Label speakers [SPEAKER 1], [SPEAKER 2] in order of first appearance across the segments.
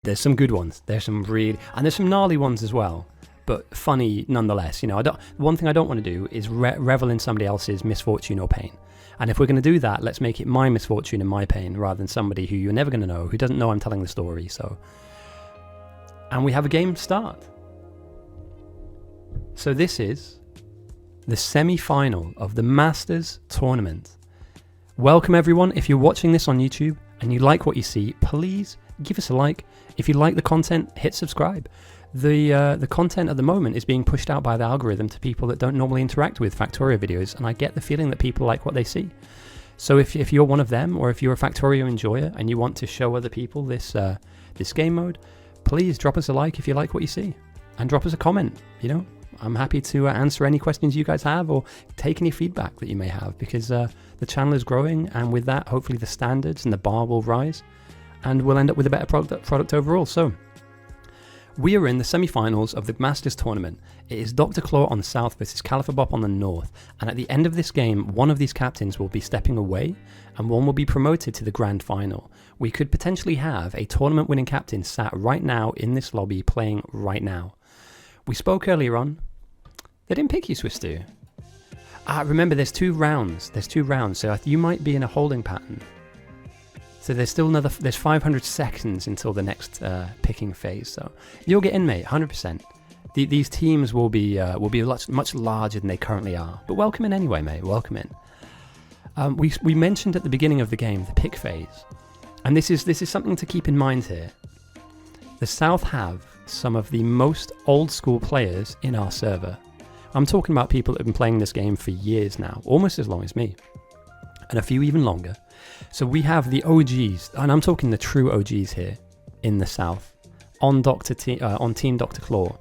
[SPEAKER 1] There's some good ones. There's some and there's some gnarly ones as well, but funny nonetheless. One thing I don't want to do is revel in somebody else's misfortune or pain. And if we're going to do that, let's make it my misfortune and my pain rather than somebody who you're never going to know, who doesn't know I'm telling the story. And we have a game start. So this is the semi-final of the Masters Tournament. Welcome everyone. If you're watching this on YouTube and you like what you see, please give us a like. If you like the content, hit subscribe. The content at the moment is being pushed out by the algorithm to people that don't normally interact with Factorio videos, and I get the feeling that people like what they see. So if you're one of them, or if you're a Factorio enjoyer and you want to show other people this game mode, please drop us a like if you like what you see, and drop us a comment. I'm happy to answer any questions you guys have or take any feedback that you may have, because the channel is growing, and with that, hopefully the standards and the bar will rise, and we'll end up with a better product overall. So we are in the semi-finals of the Masters Tournament. It is Dr. Claw on the south versus califerbop on the north, and at the end of this game, one of these captains will be stepping away, and one will be promoted to the grand final. We could potentially have a tournament-winning captain sat right now in this lobby playing right now. We spoke earlier on. They didn't pick you, Swistu. Remember, there's two rounds, so you might be in a holding pattern. So there's 500 seconds until the next picking phase. So you'll get in, mate, 100%. These teams will be much larger than they currently are. But welcome in anyway, mate. Welcome in. We mentioned at the beginning of the game the pick phase, and this is something to keep in mind here. The South have some of the most old school players in our server. I'm talking about people that have been playing this game for years now, almost as long as me, and a few even longer. So we have the OGs, and I'm talking the true OGs here in the South, on Team Dr. Claw.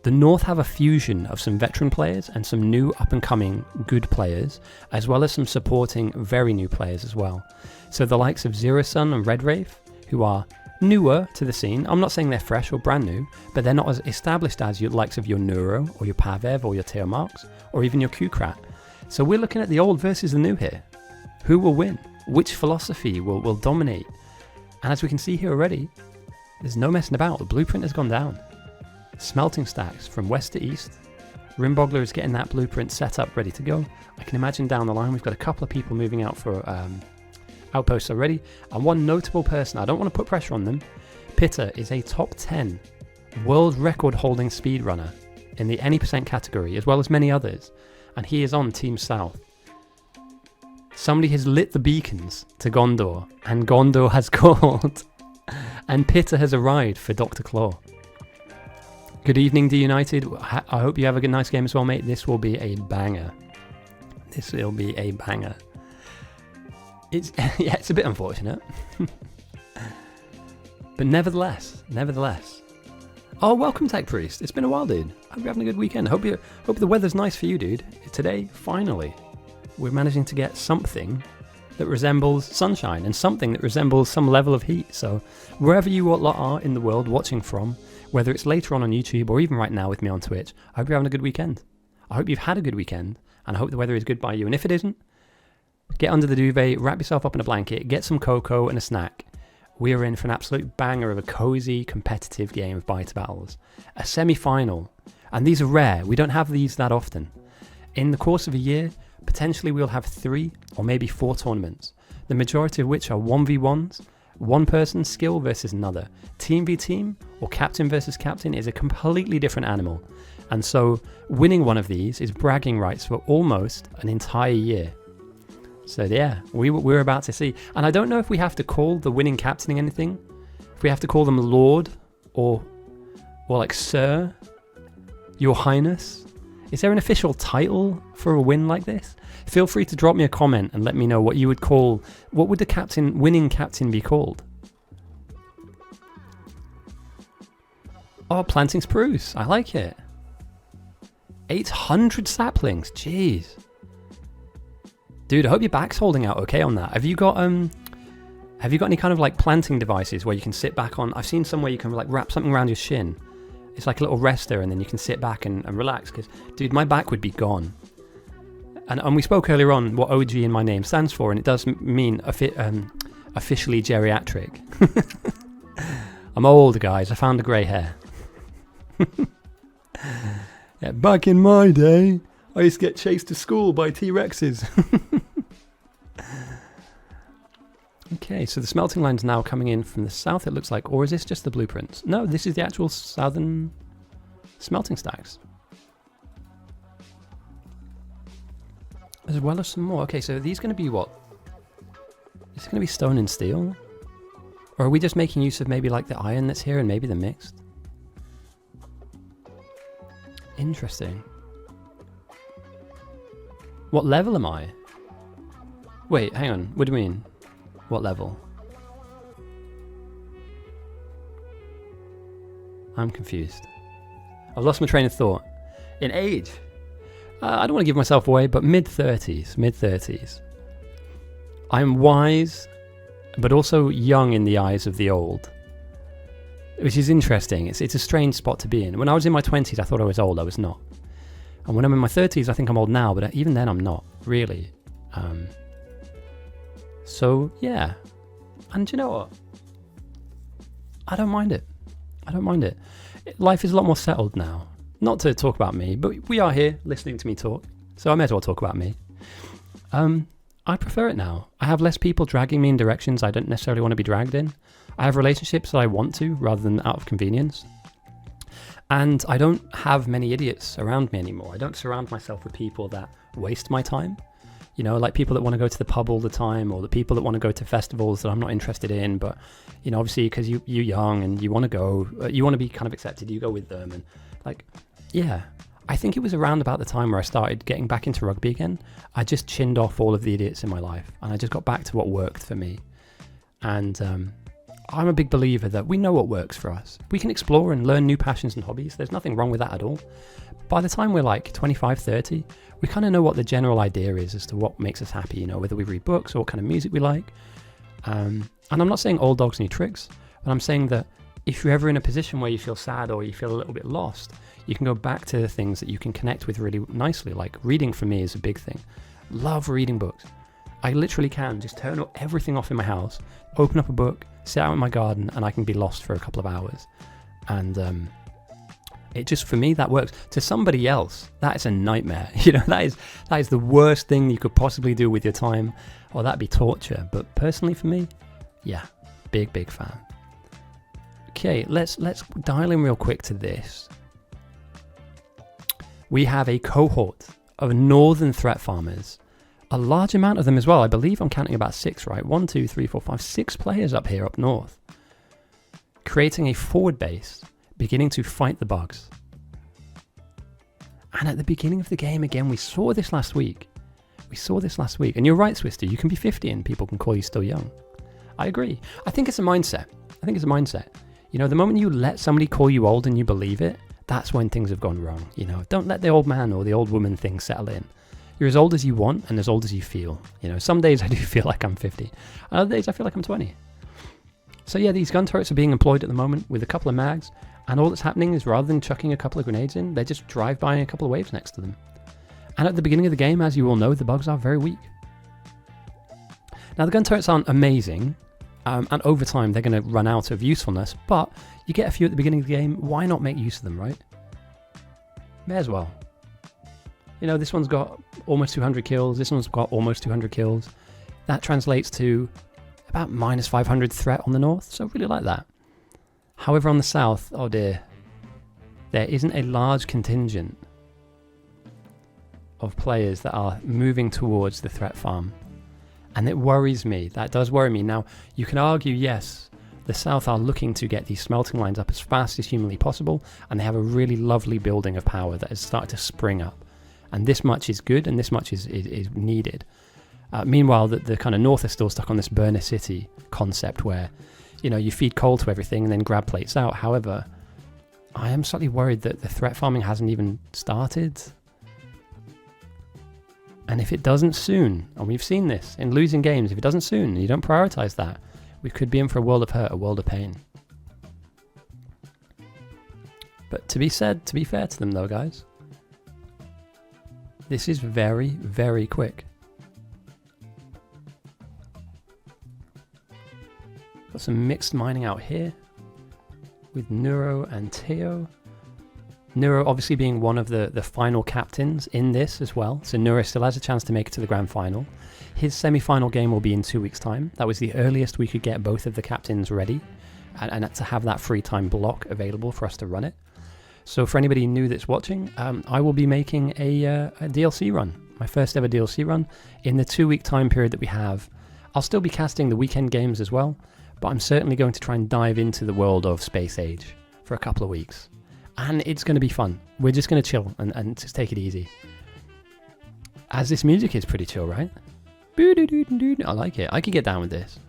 [SPEAKER 1] The North have a fusion of some veteran players and some new up-and-coming good players, as well as some supporting very new players as well. So the likes of Zero Sun and Red Wraith, who are newer to the scene. I'm not saying they're fresh or brand new, but they're not as established as your likes of your Neuro, or your Pavev, or your Teomarks, or even your Qkrat. So we're looking at the old versus the new here. Who will win? Which philosophy will dominate? And as we can see here already, there's no messing about. The blueprint has gone down. Smelting stacks from west to east. Rimboggler is getting that blueprint set up, ready to go. I can imagine down the line we've got a couple of people moving out for outposts already. And one notable person, I don't want to put pressure on them. Pitta is a top 10 world record holding speedrunner in the any percent category, as well as many others. And he is on Team South. Somebody has lit the beacons to Gondor, and Gondor has called, and Pitta has arrived for Dr. Claw. Good evening, D United. I hope you have a good, nice game as well, mate. This will be a banger. This will be a banger. It's a bit unfortunate, but nevertheless. Oh, welcome, Tech Priest. It's been a while, dude. Hope you're having a good weekend. Hope the weather's nice for you, dude. Today, finally, we're managing to get something that resembles sunshine and something that resembles some level of heat. So wherever you lot are in the world watching from, whether it's later on YouTube or even right now with me on Twitch, I hope you're having a good weekend. I hope you've had a good weekend, and I hope the weather is good by you. And if it isn't, get under the duvet, wrap yourself up in a blanket, get some cocoa and a snack. We are in for an absolute banger of a cozy, competitive game of bite battles. A semi-final. And these are rare. We don't have these that often. In the course of a year, potentially we'll have 3 or maybe 4 tournaments, the majority of which are 1v1s, one person's skill versus another. Team v team or captain versus captain is a completely different animal. And so winning one of these is bragging rights for almost an entire year. So yeah, we're about to see. And I don't know if we have to call the winning captaining anything. If we have to call them Lord or like Sir, Your Highness. Is there an official title for a win like this? Feel free to drop me a comment and let me know what you would call, what would the winning captain be called? Oh, planting spruce. I like it. 800 saplings. Jeez. Dude, I hope your back's holding out okay on that. Have you got any kind of like planting devices where you can sit back on? I've seen somewhere you can like wrap something around your shin. It's like a little rester, and then you can sit back and relax. Because, dude, my back would be gone. And we spoke earlier on what OG in my name stands for, and it does mean officially geriatric. I'm old, guys. I found a grey hair. Yeah, back in my day, I used to get chased to school by T-Rexes. Okay, so the smelting line's now coming in from the south, it looks like. Or is this just the blueprints? No, this is the actual southern smelting stacks. As well as some more. Okay, so are these going to be what? Is it going to be stone and steel? Or are we just making use of maybe like the iron that's here and maybe they're mixed? Interesting. What level am I? Wait, hang on. What do you mean? What level? I'm confused. I've lost my train of thought. In age? I don't want to give myself away, but mid-30s. Mid-30s. I'm wise, but also young in the eyes of the old. Which is interesting. It's a strange spot to be in. When I was in my 20s, I thought I was old. I was not. And when I'm in my 30s, I think I'm old now, but even then I'm not, really. So, yeah. And you know what? I don't mind it. I don't mind it. Life is a lot more settled now. Not to talk about me, but we are here listening to me talk. So I may as well talk about me. I prefer it now. I have less people dragging me in directions I don't necessarily want to be dragged in. I have relationships that I want to, rather than out of convenience. And I don't have many idiots around me anymore. I don't surround myself with people that waste my time. You know, like people that want to go to the pub all the time, or the people that want to go to festivals that I'm not interested in. But, you know, obviously because you're young and you want to go, you want to be kind of accepted, you go with them. And like, yeah, I think it was around about the time where I started getting back into rugby again. I just chinned off all of the idiots in my life and I just got back to what worked for me. And I'm a big believer that we know what works for us. We can explore and learn new passions and hobbies. There's nothing wrong with that at all. By the time we're like 25, 30, we kind of know what the general idea is as to what makes us happy, you know, whether we read books or what kind of music we like. And I'm not saying old dogs need tricks, but I'm saying that if you're ever in a position where you feel sad or you feel a little bit lost, you can go back to the things that you can connect with really nicely. Like reading for me is a big thing. Love reading books. I literally can just turn everything off in my house, open up a book, sit out in my garden, and I can be lost for a couple of hours. And it just, for me, that works. To somebody else, that is a nightmare. You know, that is the worst thing you could possibly do with your time, or that'd be torture. But personally for me, yeah, big fan. Okay, let's dial in real quick to this. We have a cohort of northern threat farmers. A large amount of them as well. I believe I'm counting about 6, right? 1, 2, 3, 4, 5, 6 players up here up north. Creating a forward base, beginning to fight the bugs. And at the beginning of the game, again, we saw this last week. And you're right, Swister, you can be 50 and people can call you still young. I agree. I think it's a mindset. You know, the moment you let somebody call you old and you believe it, that's when things have gone wrong. You know, don't let the old man or the old woman thing settle in. You're as old as you want and as old as you feel. You know, some days I do feel like I'm 50. Other days I feel like I'm 20. So yeah, these gun turrets are being employed at the moment with a couple of mags. And all that's happening is rather than chucking a couple of grenades in, they just drive by a couple of waves next to them. And at the beginning of the game, as you all know, the bugs are very weak. Now the gun turrets aren't amazing. And over time, they're going to run out of usefulness. But you get a few at the beginning of the game. Why not make use of them, right? May as well. You know, this one's got almost 200 kills. This one's got almost 200 kills. That translates to about minus 500 threat on the north. So I really like that. However, on the south, oh dear, there isn't a large contingent of players that are moving towards the threat farm. And it worries me. That does worry me. Now, you can argue, yes, the south are looking to get these smelting lines up as fast as humanly possible. And they have a really lovely building of power that has started to spring up. And this much is good and this much is needed. Meanwhile, the kind of north is still stuck on this burner city concept where, you know, you feed coal to everything and then grab plates out. However, I am slightly worried that the threat farming hasn't even started. And if it doesn't soon, and we've seen this in losing games, if it doesn't soon, and you don't prioritize that, we could be in for a world of hurt, a world of pain. But to be fair to them though, guys, this is very, very quick. Got some mixed mining out here. with Neuro and Teo. Neuro obviously being one of the final captains in this as well. So Neuro still has a chance to make it to the grand final. His semi-final game will be in 2 weeks' time. That was the earliest we could get both of the captains ready and to have that free time block available for us to run it. So for anybody new that's watching, I will be making a DLC run, my first ever DLC run in the 2 week time period that we have. I'll still be casting the weekend games as well, but I'm certainly going to try and dive into the world of Space Age for a couple of weeks. And it's going to be fun. We're just going to chill and just take it easy. As this music is pretty chill, right? I like it. I could get down with this.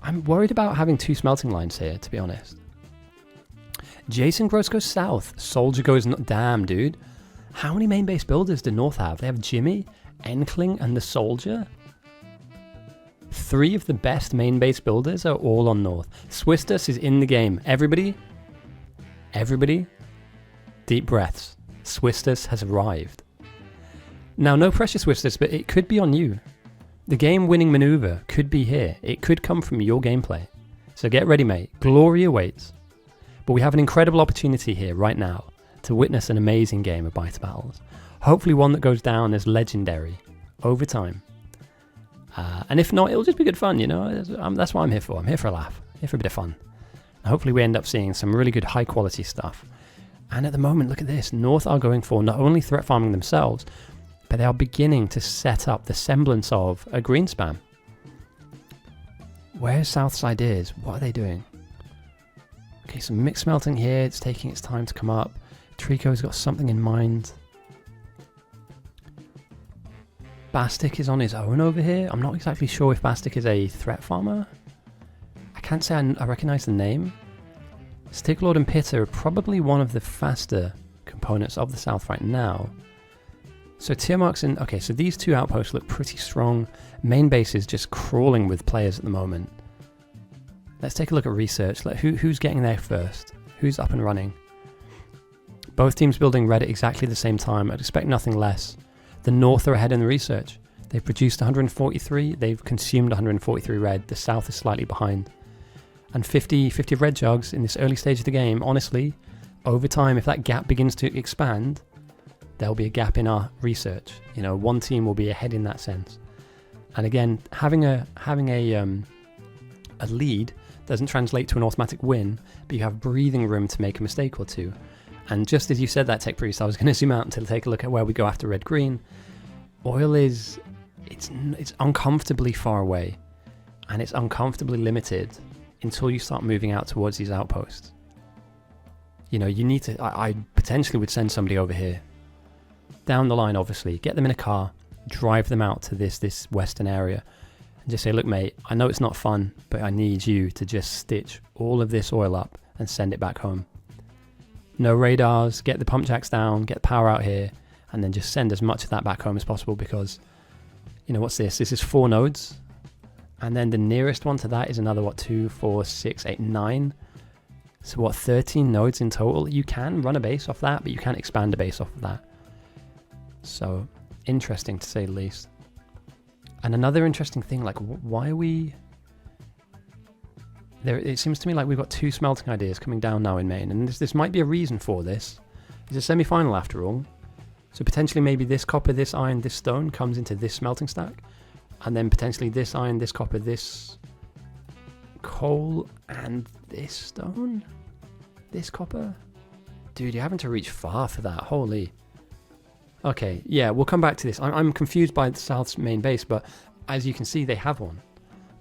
[SPEAKER 1] I'm worried about having 2 smelting lines here, to be honest. Jason Gross goes south. Soldier goes... Damn, dude. How many main base builders do North have? They have Jimmy, Enkling, and the Soldier. 3 of the best main base builders are all on North. Swistus is in the game. Everybody, deep breaths. Swistus has arrived. Now, no pressure, Swistus, but it could be on you. The game-winning maneuver could be here. It could come from your gameplay. So get ready, mate. Glory awaits. But we have an incredible opportunity here right now to witness an amazing game of Biter Battles. Hopefully one that goes down as legendary over time. And if not, it'll just be good fun, you know. That's what I'm here for. I'm here for a laugh. Here for a bit of fun. And hopefully we end up seeing some really good high quality stuff. And at the moment, look at this. North are going for not only threat farming themselves, but they are beginning to set up the semblance of a green spam. Where's Southside is? What are they doing? Okay, some mixed smelting here. It's taking its time to come up. Trico's got something in mind. Bastic is on his own over here. I'm not exactly sure if Bastic is a threat farmer. I can't say I recognize the name. Sticklord and Pitter are probably one of the faster components of the South right now. So Tiermark's in... Okay, so these 2 outposts look pretty strong. Main base is just crawling with players at the moment. Let's take a look at research. Who's getting there first? Who's up and running? Both teams building red at exactly the same time. I'd expect nothing less. The North are ahead in the research. They've produced 143. They've consumed 143 red. The South is slightly behind. And 50 red jugs in this early stage of the game. Honestly, over time, if that gap begins to expand, there'll be a gap in our research. You know, one team will be ahead in that sense. And again, having a lead doesn't translate to an automatic win, but you have breathing room to make a mistake or two. And just as you said that, Tech Priest, I was going to zoom out to take a look at where we go after red-green. Oil is... It's uncomfortably far away, and it's uncomfortably limited until you start moving out towards these outposts. You know, you need to... I potentially would send somebody over here. Down the line, obviously. Get them in a car, drive them out to this western area, and just say, look, mate, I know it's not fun, but I need you to just stitch all of this oil up and send it back home. No radars, get the pump jacks down, get the power out here, and then just send as much of that back home as possible because, you know, what's this? This is 4 nodes. And then the nearest one to that is another, 2, 4, 6, 8, 9. So 13 nodes in total? You can run a base off that, but you can't expand a base off of that. So, interesting to say the least. And another interesting thing, like, why are we... It seems to me like we've got 2 smelting ideas coming down now in main, and this might be a reason for this. It's a semi-final after all, so potentially maybe this copper, this iron, this stone comes into this smelting stack, and then potentially this iron, this copper, this coal, and this stone? This copper? Dude, you're having to reach far for that, holy. Okay, yeah, we'll come back to this. I'm confused by the South's main base, but as you can see, they have one.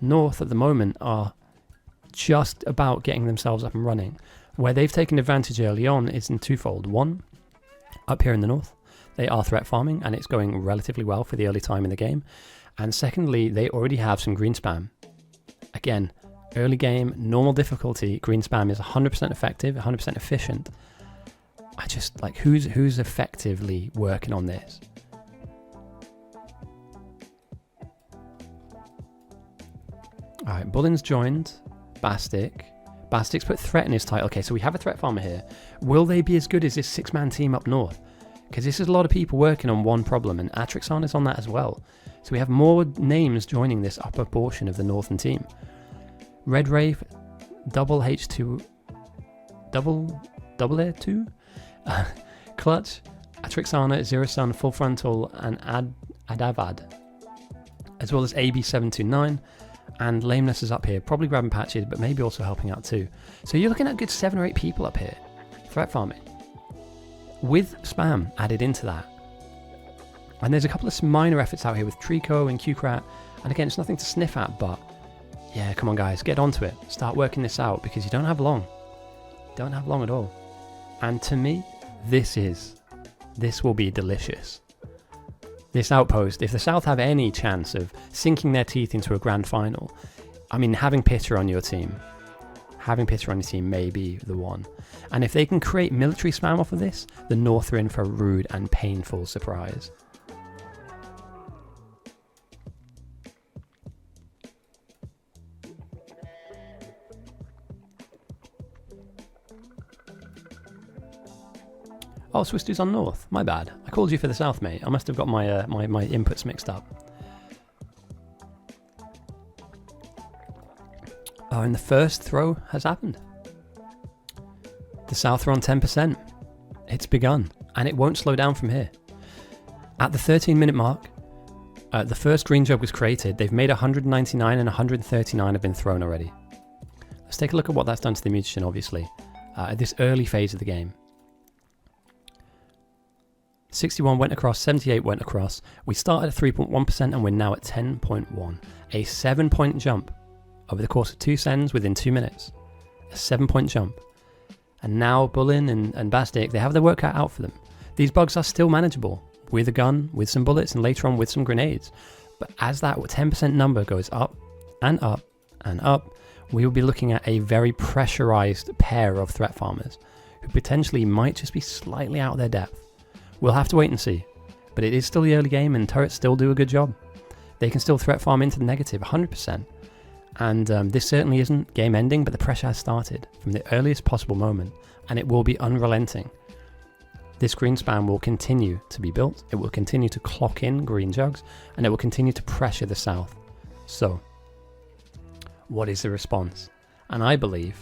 [SPEAKER 1] North at the moment are just about getting themselves up and running. Where they've taken advantage early on is in twofold. One, up here in the north, they are threat farming and it's going relatively well for the early time in the game. And secondly, they already have some green spam. Again, early game, normal difficulty, green spam is 100% effective, 100% efficient. I just, like, who's effectively working on this? Alright, Bullen's joined. Bastic's put threat in his title. Okay, so we have a threat farmer here. Will they be as good as this 6-man team up north? Because this is a lot of people working on one problem, and Atrixon is on that as well. So we have more names joining this upper portion of the northern team. Red Wraith, double H2, double air 2, clutch, Atrixana, Zero Sun, full frontal, and Adavad, as well as AB729, and Lameness is up here, probably grabbing patches, but maybe also helping out too. So you're looking at a good 7 or 8 people up here, threat farming, with spam added into that. And there's a couple of minor efforts out here with Trico and Qcrat, and again, it's nothing to sniff at, but yeah, come on guys, get onto it. Start working this out, because you don't have long. Don't have long at all. And to me, this will be delicious. This outpost, if the South have any chance of sinking their teeth into a grand final, I mean, having Pitter on your team may be the one. And if they can create military spam off of this, the North are in for a rude and painful surprise. Oh, Swistu's on North. My bad. I called you for the South, mate. I must have got my my inputs mixed up. Oh, and the first throw has happened. The South are on 10%. It's begun, and it won't slow down from here. At the 13-minute mark, the first green jug was created. They've made 199 and 139 have been thrown already. Let's take a look at what that's done to the mutagen, obviously, at this early phase of the game. 61 went across, 78 went across. We started at 3.1% and we're now at 10.1. A 7-point jump over the course of 2 sends within 2 minutes. A 7-point jump. And now Bullin and Bastic, they have their work cut out for them. These bugs are still manageable with a gun, with some bullets, and later on with some grenades. But as that 10% number goes up and up and up, we will be looking at a very pressurized pair of threat farmers who potentially might just be slightly out of their depth. We'll have to wait and see, but it is still the early game and turrets still do a good job. They can still threat farm into the negative 100%, and this certainly isn't game ending, but the pressure has started from the earliest possible moment, and it will be unrelenting. This green spam will continue to be built, it will continue to clock in green jugs, and it will continue to pressure the South. So, what is the response? And I believe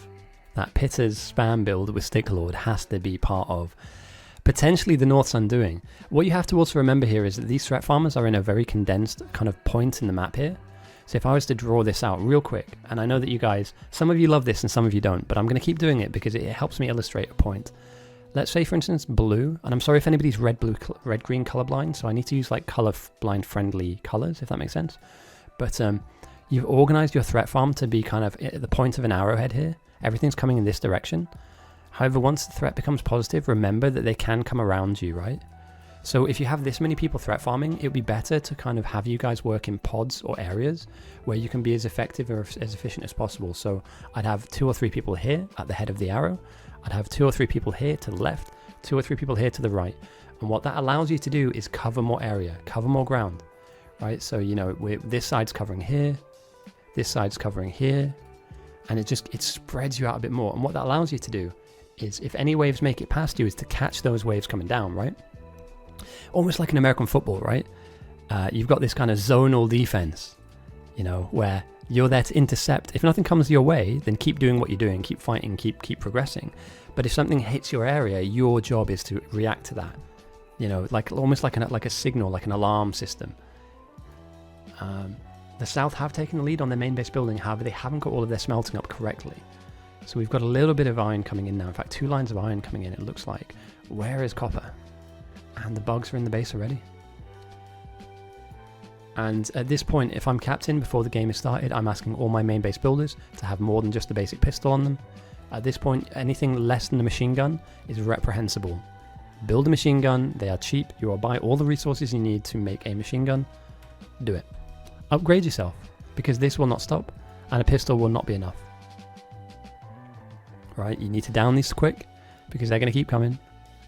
[SPEAKER 1] that Pitter's spam build with Sticklord has to be part of potentially the North's undoing. What you have to also remember here is that these threat farmers are in a very condensed kind of point in the map here. So if I was to draw this out real quick, and I know that you guys, some of you love this and some of you don't, but I'm going to keep doing it because it helps me illustrate a point. Let's say, for instance, blue, and I'm sorry if anybody's red-green colorblind, so I need to use like colorblind friendly colors, if that makes sense. But you've organized your threat farm to be kind of at the point of an arrowhead here. Everything's coming in this direction. However, once the threat becomes positive, remember that they can come around you, right? So if you have this many people threat farming, it would be better to kind of have you guys work in pods or areas where you can be as effective or as efficient as possible. So I'd have 2 or 3 people here at the head of the arrow. I'd have 2 or 3 people here to the left, 2 or 3 people here to the right. And what that allows you to do is cover more area, cover more ground, right? So, you know, this side's covering here, this side's covering here, and it spreads you out a bit more. And what that allows you to do is, if any waves make it past you, is to catch those waves coming down, right? Almost like in American football, right? You've got this kind of zonal defense, you know, where you're there to intercept. If nothing comes your way, then keep doing what you're doing, keep fighting, keep progressing. But if something hits your area, your job is to react to that, you know, like almost like a signal, like an alarm system. The South have taken the lead on their main base building, however, they haven't got all of their smelting up correctly. So we've got a little bit of iron coming in now. In fact, 2 lines of iron coming in, it looks like. Where is copper? And the bugs are in the base already. And at this point, if I'm captain before the game is started, I'm asking all my main base builders to have more than just the basic pistol on them. At this point, anything less than the machine gun is reprehensible. Build a machine gun, they are cheap, you will buy all the resources you need to make a machine gun. Do it. Upgrade yourself, because this will not stop, and a pistol will not be enough. Right, you need to down these quick, because they're going to keep coming.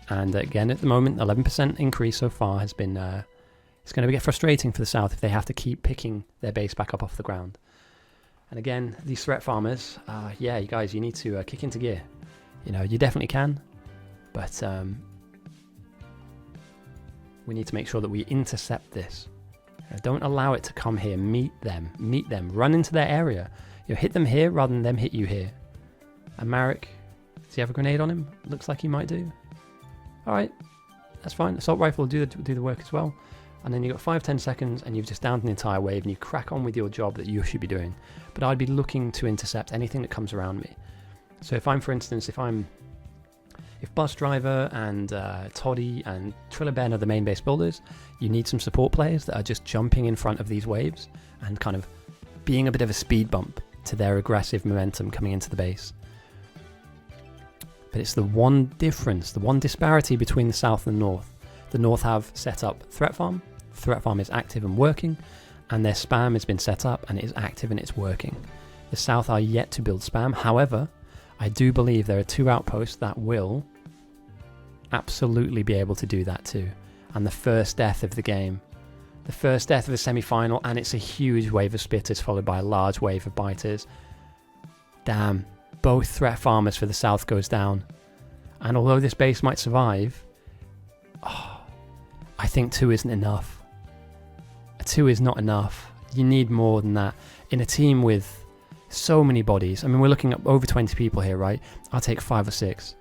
[SPEAKER 1] And again, at the moment, 11% increase so far has been, it's going to get frustrating for the South if they have to keep picking their base back up off the ground. And again, these threat farmers, yeah, you guys, you need to kick into gear. You know, you definitely can, but we need to make sure that we intercept this. Don't allow it to come here. Meet them, run into their area. You know, hit them here rather than them hit you here. And Marek, does he have a grenade on him? Looks like he might do. Alright, that's fine. Assault rifle will do the work as well. And then you've got 5-10 seconds and you've just downed an entire wave and you crack on with your job that you should be doing. But I'd be looking to intercept anything that comes around me. So if I'm, for instance, if Bus Driver and Toddy and Triller Ben are the main base builders, you need some support players that are just jumping in front of these waves and kind of being a bit of a speed bump to their aggressive momentum coming into the base. But it's the one difference, the one disparity between the South and the North. The North have set up Threat Farm. Threat Farm is active and working, and their spam has been set up and it is active and it's working. The South are yet to build spam. However, I do believe there are 2 outposts that will absolutely be able to do that too. And the first death of the game, the first death of the semi-final, and it's a huge wave of spitters followed by a large wave of biters. Damn, both threat farmers for the South goes down. And although this base might survive, I think 2 isn't enough. 2 is not enough. You need more than that. In a team with so many bodies, I mean, we're looking at over 20 people here, right? I'll take 5 or 6.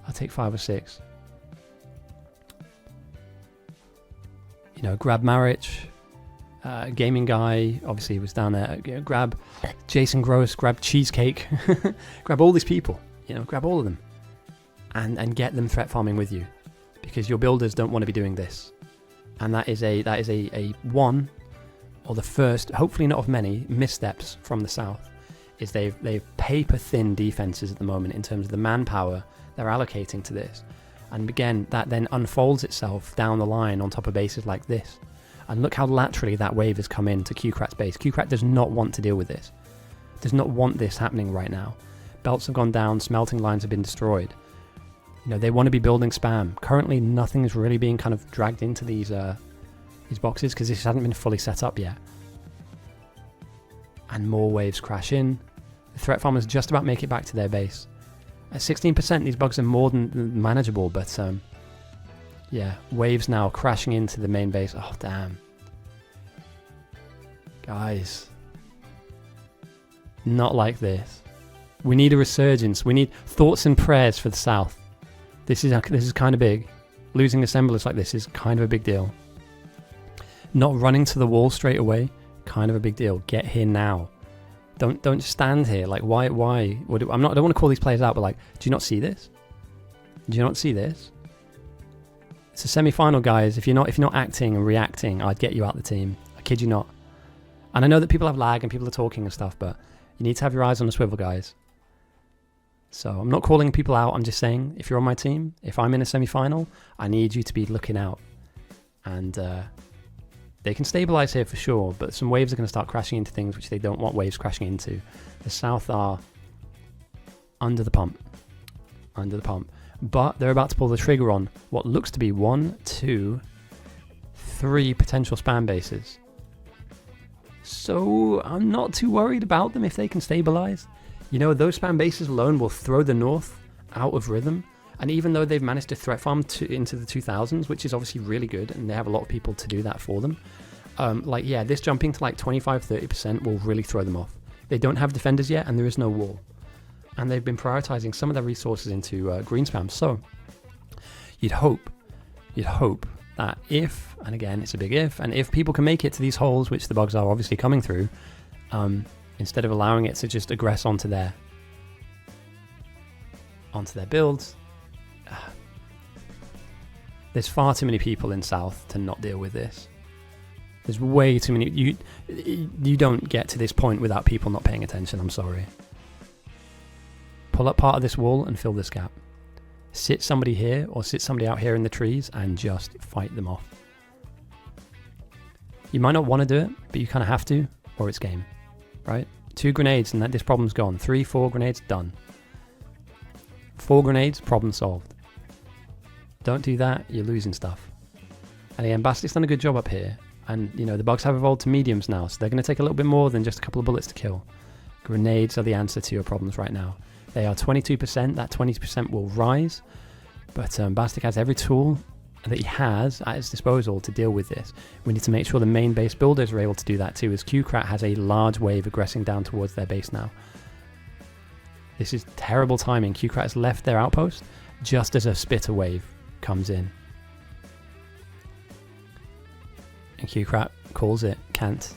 [SPEAKER 1] I'll take 5 or 6. You know, grab Marich, Gaming Guy, obviously was down there. You know, grab Jason Gross, grab Cheesecake, grab all these people, you know, grab all of them and get them threat farming with you, because your builders don't want to be doing this. And that is a one, or the first, hopefully not of many, missteps from the South, is they've paper thin defenses at the moment in terms of the manpower they're allocating to this. And again, that then unfolds itself down the line on top of bases like this. And look how laterally that wave has come into QCrat's base. QCrat does not want to deal with this. Does not want this happening right now. Belts have gone down, smelting lines have been destroyed. You know, they want to be building spam. Currently, nothing is really being kind of dragged into these boxes because this hasn't been fully set up yet. And more waves crash in. The threat farmers just about make it back to their base. At 16%, these bugs are more than manageable, but yeah, waves now crashing into the main base. Oh, damn. Guys. Not like this. We need a resurgence. We need thoughts and prayers for the South. This is kind of big. Losing assemblers like this is kind of a big deal. Not running to the wall straight away, kind of a big deal. Get here now. Don't stand here. Like, why? I don't want to call these players out, but like, do you not see this? Do you not see this? It's a semi-final, guys. If you're not acting and reacting, I'd get you out the team. I kid you not. And I know that people have lag and people are talking and stuff, but you need to have your eyes on the swivel, guys. So I'm not calling people out. I'm just saying, if you're on my team, if I'm in a semi-final, I need you to be looking out. And they can stabilize here for sure, but some waves are going to start crashing into things which they don't want waves crashing into. The South are under the pump. Under the pump. But they're about to pull the trigger on what looks to be 1, 2, 3 potential spam bases. So I'm not too worried about them if they can stabilize. You know, those spam bases alone will throw the North out of rhythm. And even though they've managed to threat farm into the 2000s, which is obviously really good, and they have a lot of people to do that for them, like, yeah, this jumping to like 25-30% will really throw them off. They don't have defenders yet, and there is no wall. And they've been prioritizing some of their resources into green spam. So you'd hope that if, and again, it's a big if, and if people can make it to these holes, which the bugs are obviously coming through, instead of allowing it to just aggress onto their builds, there's far too many people in South to not deal with this. There's way too many. You don't get to this point without people not paying attention. I'm sorry. Pull up part of this wall and fill this gap. Sit somebody here or sit somebody out here in the trees and just fight them off. You might not want to do it, but you kind of have to, or it's game, right? 2 grenades and this problem's gone. 3, 4 grenades, done. 4 grenades, problem solved. Don't do that, you're losing stuff. And again, Bastic's done a good job up here. And, you know, the bugs have evolved to mediums now, so they're going to take a little bit more than just a couple of bullets to kill. Grenades are the answer to your problems right now. They are 22%, that 20% will rise. But Bastic has every tool that he has at his disposal to deal with this. We need to make sure the main base builders are able to do that too, as QCrat has a large wave aggressing down towards their base now. This is terrible timing. Qcrat has left their outpost just as a spitter wave comes in. And Qcrat calls it. Can't.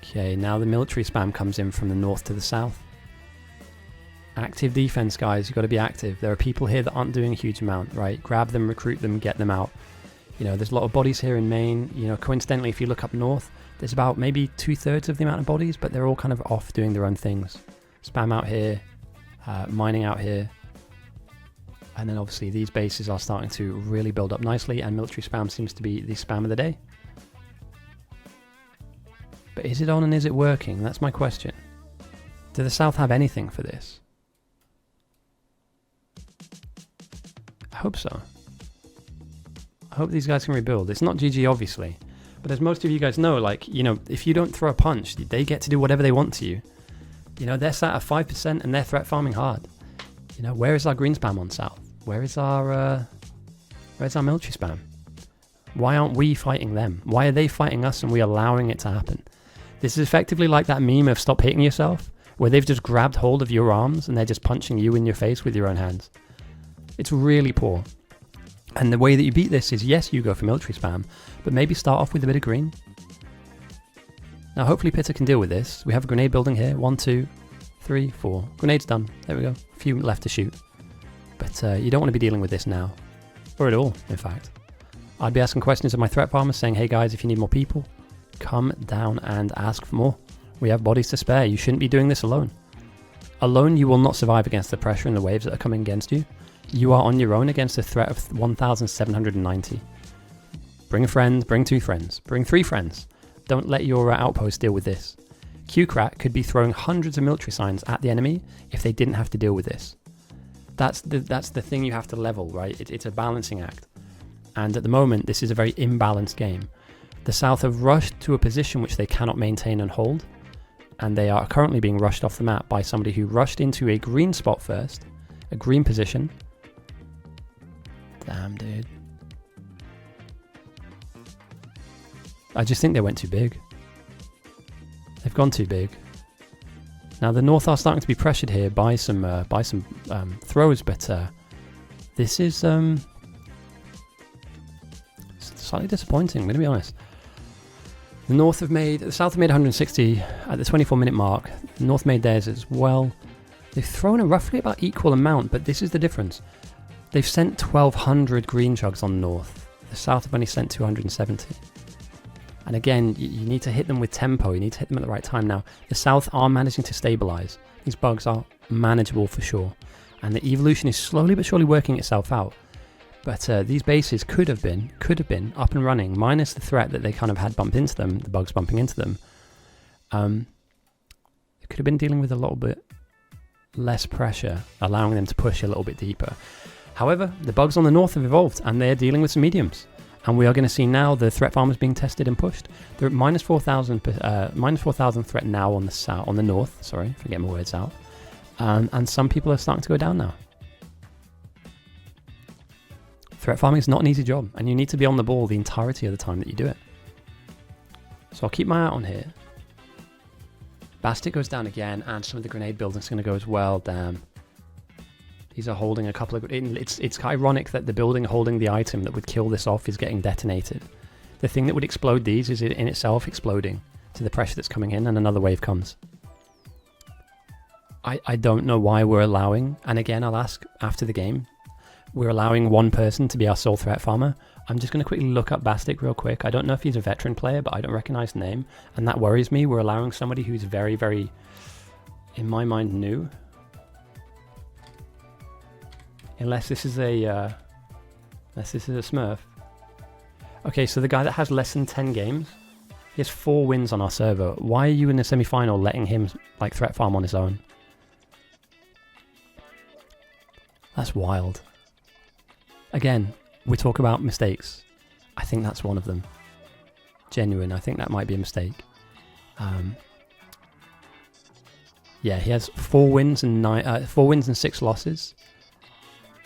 [SPEAKER 1] Okay, now the military spam comes in from the north to the south. Active defense, guys. You've got to be active. There are people here that aren't doing a huge amount, right? Grab them, recruit them, get them out. You know, there's a lot of bodies here in Maine. You know, coincidentally, if you look up north, there's about maybe 2/3 of the amount of bodies, but they're all kind of off doing their own things. Spam out here, mining out here. And then obviously these bases are starting to really build up nicely, and military spam seems to be the spam of the day. But is it on and is it working? That's my question. Do the South have anything for this? I hope so. I hope these guys can rebuild. It's not GG, obviously. But as most of you guys know, like, you know, if you don't throw a punch, they get to do whatever they want to you. You know, they're sat at 5% and they're threat farming hard. You know, where is our green spam on South? Where's our military spam? Why aren't we fighting them? Why are they fighting us and we allowing it to happen? This is effectively like that meme of stop hitting yourself, where they've just grabbed hold of your arms and they're just punching you in your face with your own hands. It's really poor. And the way that you beat this is, yes, you go for military spam, but maybe start off with a bit of green. Now, hopefully Pitta can deal with this. We have a grenade building here. 1, 2, 3, 4. Grenade's done. There we go. A few left to shoot. But you don't want to be dealing with this now. Or at all, in fact. I'd be asking questions of my threat farmers saying, hey guys, if you need more people, come down and ask for more. We have bodies to spare. You shouldn't be doing this alone. Alone, you will not survive against the pressure and the waves that are coming against you. You are on your own against a threat of 1,790. Bring a friend, bring 2 friends, bring 3 friends. Don't let your outpost deal with this. Qcrat could be throwing hundreds of military signs at the enemy if they didn't have to deal with this. That's the thing you have to level, right? It's a balancing act. And at the moment, this is a very imbalanced game. The South have rushed to a position which they cannot maintain and hold, and they are currently being rushed off the map by somebody who rushed into a green spot first, a green position. Damn, dude. I just think they went too big. They've gone too big. Now the North are starting to be pressured here by some throws, but this is slightly disappointing. I'm going to be honest. The South have made 160 at the 24-minute mark. The North made theirs as well. They've thrown a roughly about equal amount, but this is the difference. They've sent 1,200 green chugs on North. The South have only sent 270. And again, you need to hit them with tempo. You need to hit them at the right time. Now, the South are managing to stabilize. These bugs are manageable for sure. And the evolution is slowly but surely working itself out. But these bases could have been up and running, minus the threat that they kind of had bumped into them, the bugs bumping into them. They could have been dealing with a little bit less pressure, allowing them to push a little bit deeper. However, the bugs on the North have evolved, and they're dealing with some mediums. And we are going to see now the threat farmers being tested and pushed. They're at minus 4,000 threat now on the south, on the North. Sorry, for getting my words out. And some people are starting to go down now. Threat farming is not an easy job, and you need to be on the ball the entirety of the time that you do it. So I'll keep my eye on here. Bastet goes down again, and some of the grenade buildings are going to go as well. Damn. These are holding a couple of... It's ironic that the building holding the item that would kill this off is getting detonated. The thing that would explode these is it in itself exploding to the pressure that's coming in, and another wave comes. I don't know why we're allowing, and again I'll ask after the game, we're allowing one person to be our sole threat farmer. I'm just going to quickly look up Bastet real quick. I don't know if he's a veteran player, but I don't recognize the name, and that worries me. We're allowing somebody who's very, very, in my mind, new. Unless this is a Smurf. Okay, so the guy that has less than 10 games, he has 4 wins on our server. Why are you in the semi-final letting him like threat farm on his own? That's wild. Again, we talk about mistakes. I think that's one of them. Genuine. I think that might be a mistake. Yeah, he has 4 wins and 6 losses.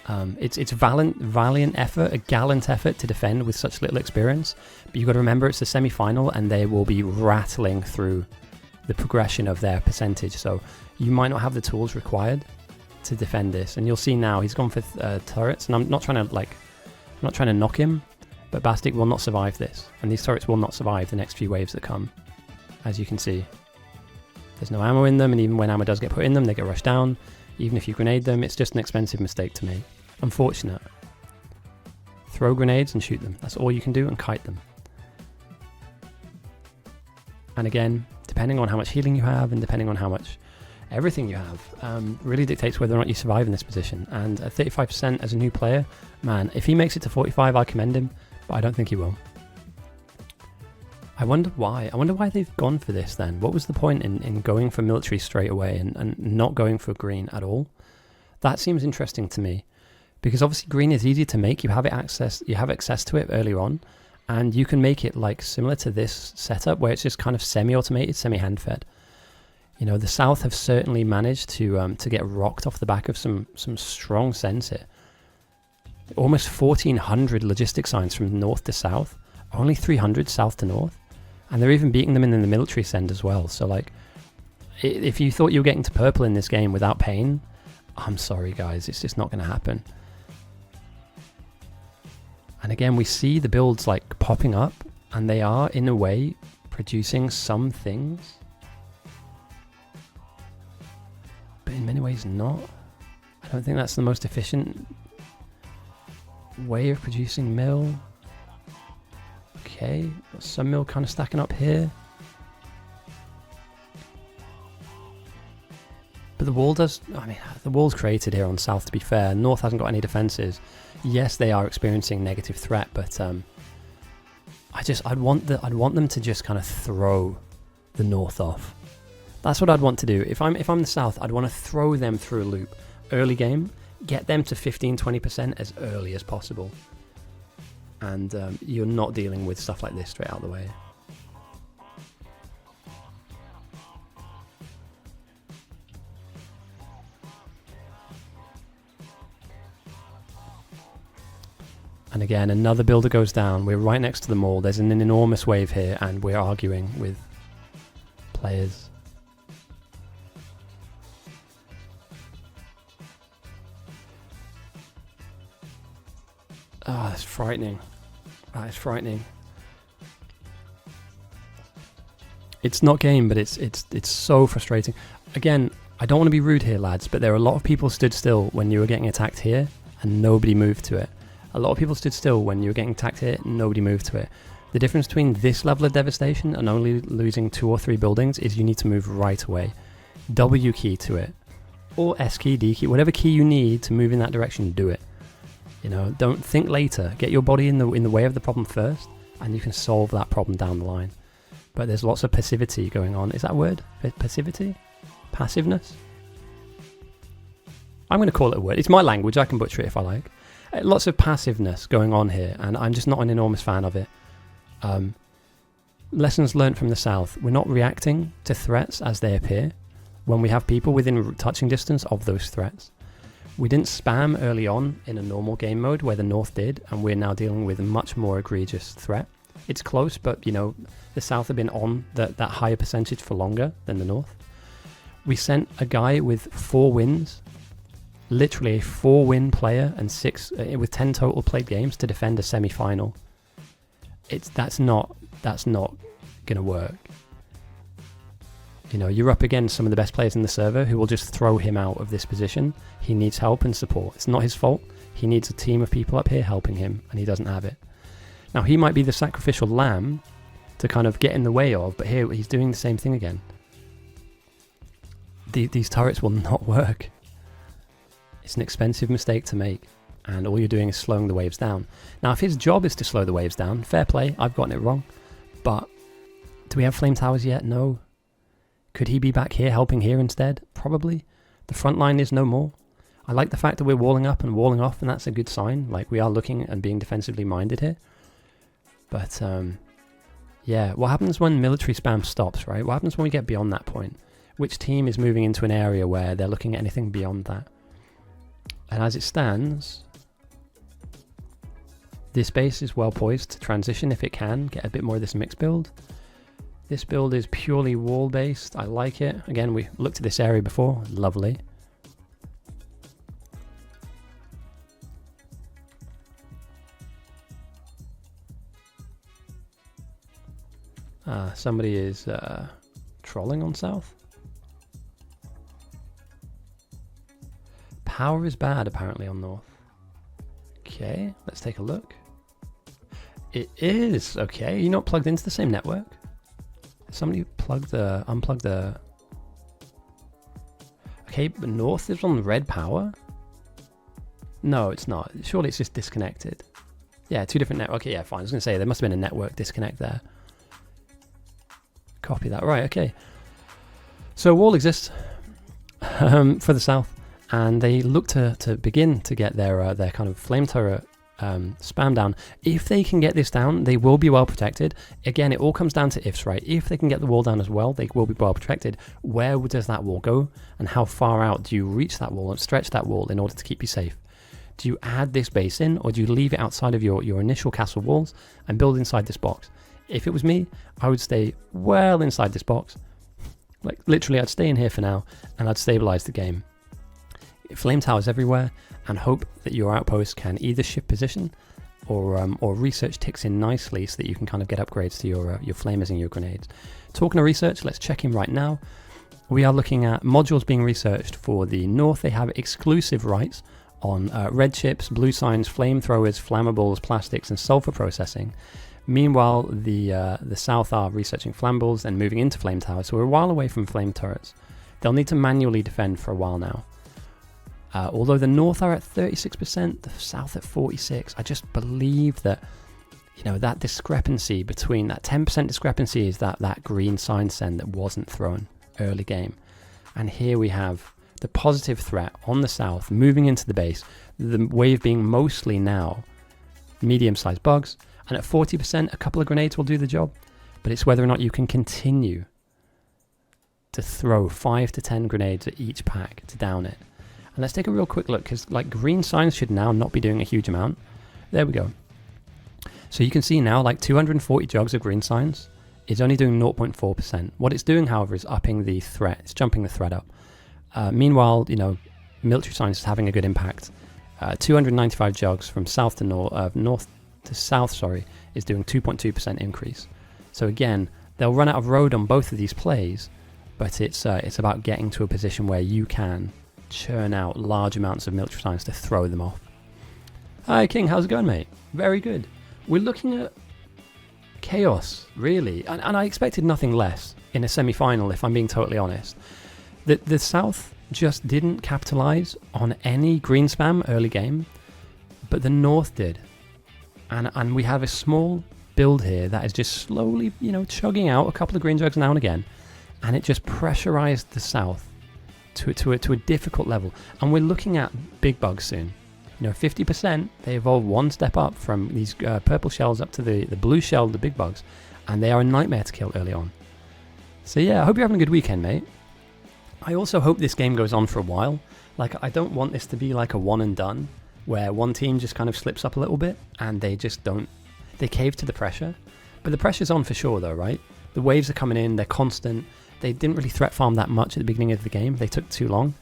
[SPEAKER 1] It's valiant effort, a gallant effort to defend with such little experience. But you've got to remember it's the semi-final, and they will be rattling through the progression of their percentage. So you might not have the tools required to defend this. And you'll see now he's gone for turrets, and I'm not trying to knock him, but Bastic will not survive this, and these turrets will not survive the next few waves that come. As you can see, there's no ammo in them, and even when ammo does get put in them, they get rushed down. Even if you grenade them, it's just an expensive mistake to make. Unfortunate. Throw grenades and shoot them. That's all you can do, and kite them. And again, depending on how much healing you have, and depending on how much everything you have, really dictates whether or not you survive in this position. And at 35% as a new player, man, if he makes it to 45, I commend him, but I don't think he will. I wonder why. I wonder why they've gone for this then. What was the point in going for military straight away and not going for green at all? That seems interesting to me, because obviously green is easy to make. You have access to it earlier on, and you can make it like similar to this setup where it's just kind of semi-automated, semi-hand-fed. You know, the South have certainly managed to get rocked off the back of some strong sends here. Almost 1,400 logistic signs from north to south, only 300 south to north. And they're even beating them in the military send as well. So, like, if you thought you were getting to purple in this game without pain, I'm sorry, guys. It's just not going to happen. And again, we see the builds, like, popping up. And they are, in a way, producing some things. But in many ways, not. I don't think that's the most efficient way of producing mill. Okay, got some mill kind of stacking up here. But the wall does, I mean, the wall's created here on south, to be fair. North hasn't got any defenses. Yes, they are experiencing negative threat, but I'd want them to just kind of throw the north off. That's what I'd want to do. If I'm the south, I'd want to throw them through a loop early game, get them to 15-20% as early as possible. And you're not dealing with stuff like this straight out of the way. And again, another builder goes down. We're right next to the mall. There's an enormous wave here, and we're arguing with players. Oh, that's frightening. That is frightening. It's not game, but it's so frustrating. Again, I don't want to be rude here, lads, but there are a lot of people stood still when you were getting attacked here, and nobody moved to it. A lot of people stood still when you were getting attacked here, and nobody moved to it. The difference between this level of devastation and only losing 2 or 3 buildings is you need to move right away. W key to it, or S key, D key, whatever key you need to move in that direction, do it. You know, don't think later. Get your body in the way of the problem first, and you can solve that problem down the line. But there's lots of passivity going on. Is that a word? Passivity? Passiveness? I'm going to call it a word. It's my language. I can butcher it if I like. Lots of passiveness going on here, and I'm just not an enormous fan of it. Lessons learned from the South. We're not reacting to threats as they appear when we have people within touching distance of those threats. We didn't spam early on in a normal game mode where the North did, and we're now dealing with a much more egregious threat. It's close, but, you know, the South have been on that higher percentage for longer than the North. We sent a guy with 4 wins, literally a 4-win player, and 6 with 10 total played games to defend a semi-final. That's not gonna work. You know, you're up against some of the best players in the server who will just throw him out of this position. He needs help and support. It's not his fault. He needs a team of people up here helping him, and he doesn't have it. Now, he might be the sacrificial lamb to kind of get in the way of, but here he's doing the same thing again. These turrets will not work. It's an expensive mistake to make, and all you're doing is slowing the waves down. Now, if his job is to slow the waves down, fair play, I've gotten it wrong. But do we have flame towers yet? No. Could he be back here helping here instead? Probably. The front line is no more. I like the fact that we're walling up and walling off, and that's a good sign. Like, we are looking and being defensively minded here. But, yeah, what happens when military spam stops, right? What happens when we get beyond that point? Which team is moving into an area where they're looking at anything beyond that? And as it stands, this base is well poised to transition if it can, get a bit more of this mixed build. This build is purely wall based, I like it. Again, we looked at this area before, lovely. Somebody is trolling on south. Power is bad apparently on north. Okay, let's take a look. It is, okay. You're not plugged into the same network? Somebody unplugged the... Okay, but north is on red power? No, it's not. Surely it's just disconnected. Yeah, two different networks. Okay, yeah, fine. I was going to say, there must have been a network disconnect there. Copy that. Right, okay. So wall exists for the south, and they look to begin to get their kind of flame turret spam down. If they can get this down, they will be well protected. Again, it all comes down to ifs, right? If they can get the wall down as well, they will be well protected. Where does that wall go, and how far out do you reach that wall and stretch that wall in order to keep you safe? Do you add this base in, or do you leave it outside of your initial castle walls and build inside this box? If it was me, I would stay well inside this box. Like literally, I'd stay in here for now, and I'd stabilize the game. Flame towers everywhere, and hope that your outpost can either shift position or research ticks in nicely so that you can kind of get upgrades to your flamers and your grenades. Talking of research, let's check in right now. We are looking at modules being researched for the north. They have exclusive rights on red chips, blue signs, flamethrowers, flammables, plastics, and sulfur processing. Meanwhile, the south are researching flammables and moving into flame towers, so we're a while away from flame turrets. They'll need to manually defend for a while now. Although the north are at 36%, the south at 46%, I just believe that, you know, that discrepancy between that 10% discrepancy is that green sign send that wasn't thrown early game. And here we have the positive threat on the south moving into the base, the wave being mostly now medium-sized bugs, and at 40%, a couple of grenades will do the job, but it's whether or not you can continue to throw 5 to 10 grenades at each pack to down it. And let's take a real quick look, because like green signs should now not be doing a huge amount. There we go. So you can see now like 240 jugs of green signs is only doing 0.4%. What it's doing, however, is upping the threat. It's jumping the threat up. Meanwhile, you know, military signs is having a good impact. 295 jugs from south to north to south, sorry, is doing 2.2% increase. So again, they'll run out of road on both of these plays, but it's about getting to a position where you can churn out large amounts of military signs to throw them off. Hi King, how's it going, mate? Very good. We're looking at chaos, really, and I expected nothing less in a semi-final, if I'm being totally honest. The south just didn't capitalize on any green spam early game, but the north did. And we have a small build here that is just slowly, you know, chugging out a couple of green jugs now and again, and it just pressurized the south to a difficult level. And we're looking at big bugs soon. You know, 50%, they evolve one step up from these purple shells up to the blue shell, the big bugs, and they are a nightmare to kill early on. So yeah, I hope you're having a good weekend, mate. I also hope this game goes on for a while. Like, I don't want this to be like a one and done, where one team just kind of slips up a little bit and they just don't, they cave to the pressure. But the pressure's on for sure though, right? The waves are coming in, they're constant. They didn't really threat farm that much at the beginning of the game. They took too long,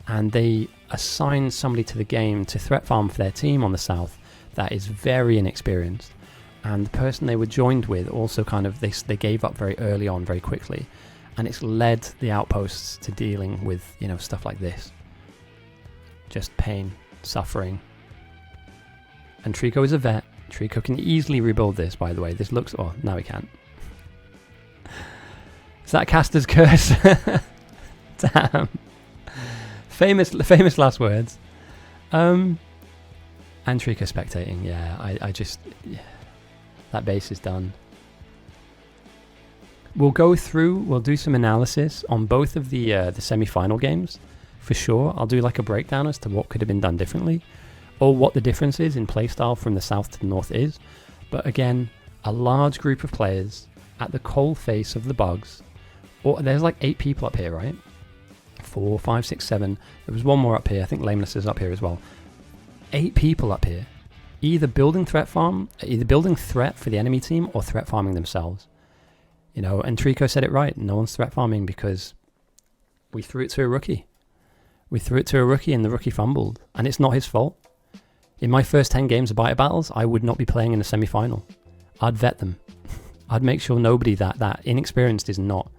[SPEAKER 1] and they assigned somebody to the game to threat farm for their team on the south that is very inexperienced. And the person they were joined with also kind of, they gave up very early on, very quickly. And it's led the outposts to dealing with, you know, stuff like this. Just pain, suffering. And Trico is a vet. Trico can easily rebuild this, by the way. This looks, oh, now he can't. Is that Caster's curse? Damn. Famous last words. And Trico spectating, yeah, I just, yeah, that base is done. We'll go through, we'll do some analysis on both of the semi-final games, for sure. I'll do like a breakdown as to what could have been done differently, or what the difference is in playstyle from the south to the north is. But again, a large group of players at the coal face of the bugs. Or there's like 8 people up here, right? 4, 5, 6, 7. There was one more up here. I think Lameness is up here as well. 8 people up here, either building threat for the enemy team or threat farming themselves. You know, and Trico said it right. No one's threat farming because we threw it to a rookie. We threw it to a rookie and the rookie fumbled, and it's not his fault. In my first 10 games of biter battles, I would not be playing in the semi-final. I'd vet them. I'd make sure nobody that inexperienced is not